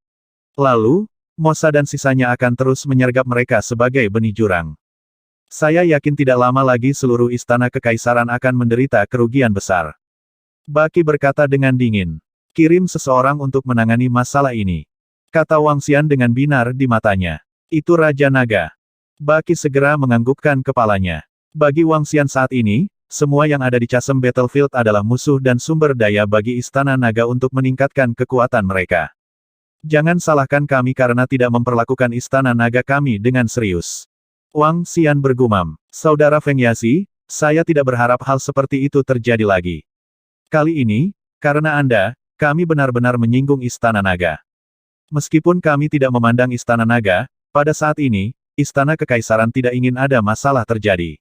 Lalu, Mosa dan sisanya akan terus menyergap mereka sebagai benih jurang. Saya yakin tidak lama lagi seluruh Istana Kekaisaran akan menderita kerugian besar. Baki berkata dengan dingin. Kirim seseorang untuk menangani masalah ini. Kata Wang Xian dengan binar di matanya. Itu Raja Naga. Baki segera menganggukkan kepalanya. Bagi Wang Xian saat ini, semua yang ada di Chasm Battlefield adalah musuh dan sumber daya bagi Istana Naga untuk meningkatkan kekuatan mereka. Jangan salahkan kami karena tidak memperlakukan Istana Naga kami dengan serius. Wang Xian bergumam. Saudara Feng Yazi, saya tidak berharap hal seperti itu terjadi lagi. Kali ini, karena Anda, kami benar-benar menyinggung Istana Naga. Meskipun kami tidak memandang Istana Naga, pada saat ini, Istana Kekaisaran tidak ingin ada masalah terjadi.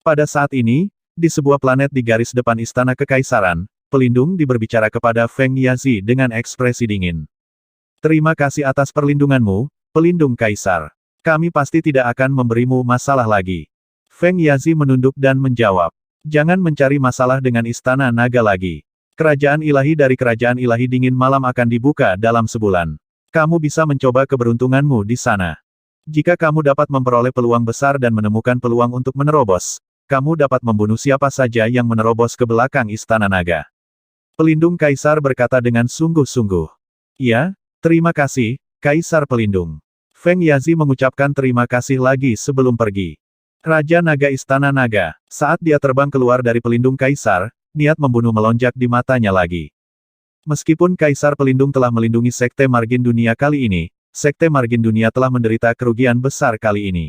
Pada saat ini, di sebuah planet di garis depan Istana Kekaisaran, pelindung berbicara kepada Feng Yazi dengan ekspresi dingin. Terima kasih atas perlindunganmu, pelindung Kaisar. Kami pasti tidak akan memberimu masalah lagi. Feng Yazi menunduk dan menjawab. Jangan mencari masalah dengan Istana Naga lagi. Kerajaan ilahi dari Kerajaan Ilahi Dingin Malam akan dibuka dalam sebulan. Kamu bisa mencoba keberuntunganmu di sana. Jika kamu dapat memperoleh peluang besar dan menemukan peluang untuk menerobos, kamu dapat membunuh siapa saja yang menerobos ke belakang Istana Naga. Pelindung Kaisar berkata dengan sungguh-sungguh. Ya, terima kasih, Kaisar Pelindung. Feng Yazi mengucapkan terima kasih lagi sebelum pergi. Raja Naga Istana Naga, saat dia terbang keluar dari pelindung Kaisar, niat membunuh melonjak di matanya lagi. Meskipun Kaisar Pelindung telah melindungi Sekte Margin Dunia kali ini, Sekte Margin Dunia telah menderita kerugian besar kali ini.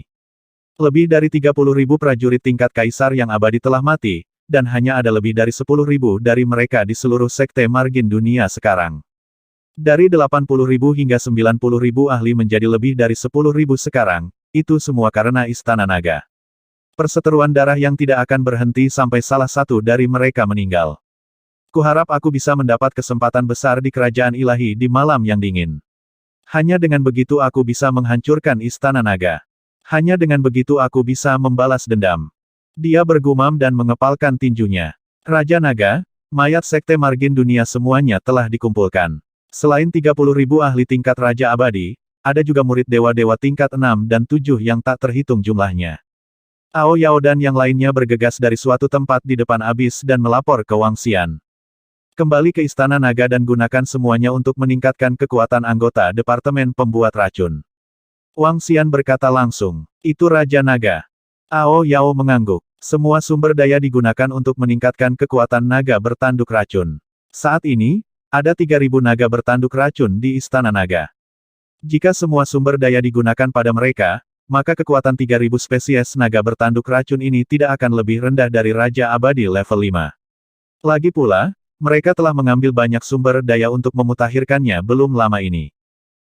Lebih dari 30.000 prajurit tingkat Kaisar yang abadi telah mati, dan hanya ada lebih dari 10.000 dari mereka di seluruh sekte margin dunia sekarang. Dari 80.000 hingga 90.000 ahli menjadi lebih dari 10.000 sekarang, itu semua karena Istana Naga. Perseteruan darah yang tidak akan berhenti sampai salah satu dari mereka meninggal. Kuharap aku bisa mendapat kesempatan besar di kerajaan ilahi di malam yang dingin. Hanya dengan begitu aku bisa menghancurkan Istana Naga. Hanya dengan begitu aku bisa membalas dendam. Dia bergumam dan mengepalkan tinjunya. Raja Naga, mayat sekte margin dunia semuanya telah dikumpulkan. Selain 30.000 ahli tingkat Raja Abadi, ada juga murid dewa-dewa tingkat 6 dan 7 yang tak terhitung jumlahnya. Ao Yao dan yang lainnya bergegas dari suatu tempat di depan abis dan melapor ke Wang Xian. Kembali ke Istana Naga dan gunakan semuanya untuk meningkatkan kekuatan anggota Departemen Pembuat Racun. Wang Xian berkata langsung, itu Raja Naga. Ao Yao mengangguk. Semua sumber daya digunakan untuk meningkatkan kekuatan naga bertanduk racun. Saat ini, ada 3.000 naga bertanduk racun di Istana Naga. Jika semua sumber daya digunakan pada mereka, maka kekuatan 3.000 spesies naga bertanduk racun ini tidak akan lebih rendah dari Raja Abadi level 5. Lagi pula, mereka telah mengambil banyak sumber daya untuk memutakhirkannya belum lama ini.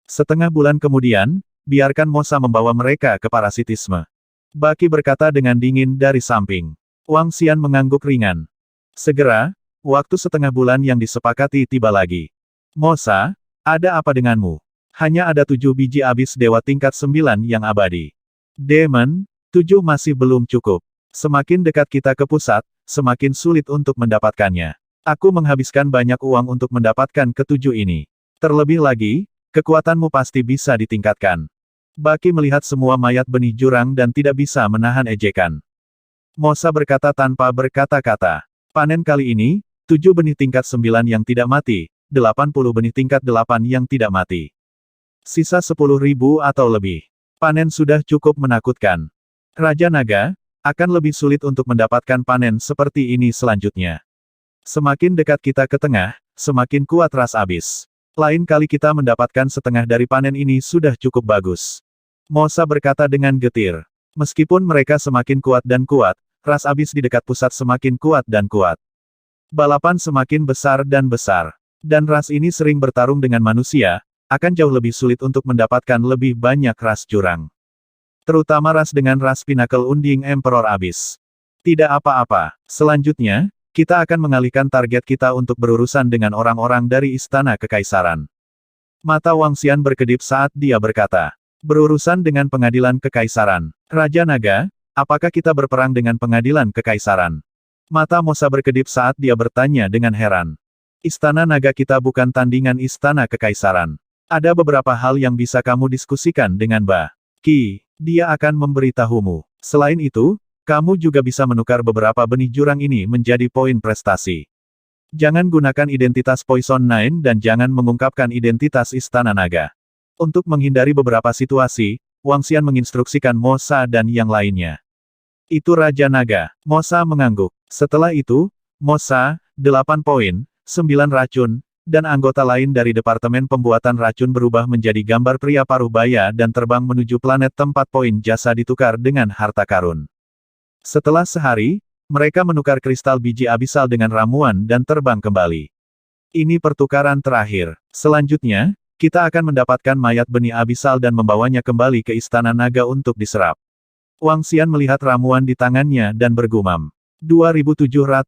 Setengah bulan kemudian, biarkan Mosa membawa mereka ke parasitisme. Baki berkata dengan dingin dari samping. Wang Xian mengangguk ringan. Segera, waktu setengah bulan yang disepakati tiba lagi. Mosa, ada apa denganmu? Hanya ada 7 biji abis dewa tingkat 9 yang abadi. Demon, 7 masih belum cukup. Semakin dekat kita ke pusat, semakin sulit untuk mendapatkannya. Aku menghabiskan banyak uang untuk mendapatkan ke-7 ini. Terlebih lagi, kekuatanmu pasti bisa ditingkatkan. Baki melihat semua mayat benih jurang dan tidak bisa menahan ejekan. Mosa berkata tanpa berkata-kata. Panen kali ini, 7 benih tingkat 9 yang tidak mati, 80 benih tingkat 8 yang tidak mati. Sisa 10.000 atau lebih. Panen sudah cukup menakutkan. Raja Naga, akan lebih sulit untuk mendapatkan panen seperti ini selanjutnya. Semakin dekat kita ke tengah, semakin kuat ras abis. Lain kali kita mendapatkan setengah dari panen ini sudah cukup bagus. Mosa berkata dengan getir. Meskipun mereka semakin kuat, ras abis di dekat pusat semakin kuat dan kuat. Balapan semakin besar dan besar. Dan ras ini sering bertarung dengan manusia, akan jauh lebih sulit untuk mendapatkan lebih banyak ras jurang. Terutama ras dengan ras Pinnacle Unding Emperor Abyss. Tidak apa-apa. Selanjutnya, kita akan mengalihkan target kita untuk berurusan dengan orang-orang dari Istana Kekaisaran. Mata Wang Xian berkedip saat dia berkata, berurusan dengan pengadilan kekaisaran. Raja Naga, apakah kita berperang dengan pengadilan kekaisaran? Mata Mosa berkedip saat dia bertanya dengan heran. Istana Naga kita bukan tandingan Istana Kekaisaran. Ada beberapa hal yang bisa kamu diskusikan dengan Baki. Dia akan memberitahumu. Selain itu, kamu juga bisa menukar beberapa benih jurang ini menjadi poin prestasi. Jangan gunakan identitas Poison Nine dan jangan mengungkapkan identitas Istana Naga. Untuk menghindari beberapa situasi, Wang Xian menginstruksikan Mosa dan yang lainnya. Itu Raja Naga. Mosa mengangguk. Setelah itu, Mosa, 8 poin, 9 racun, dan anggota lain dari Departemen Pembuatan Racun berubah menjadi gambar pria paruh baya dan terbang menuju planet tempat poin jasa ditukar dengan harta karun. Setelah sehari, mereka menukar kristal biji abisal dengan ramuan dan terbang kembali. Ini pertukaran terakhir. Selanjutnya, kita akan mendapatkan mayat benih abisal dan membawanya kembali ke Istana Naga untuk diserap. Wang Xian melihat ramuan di tangannya dan bergumam. 2730.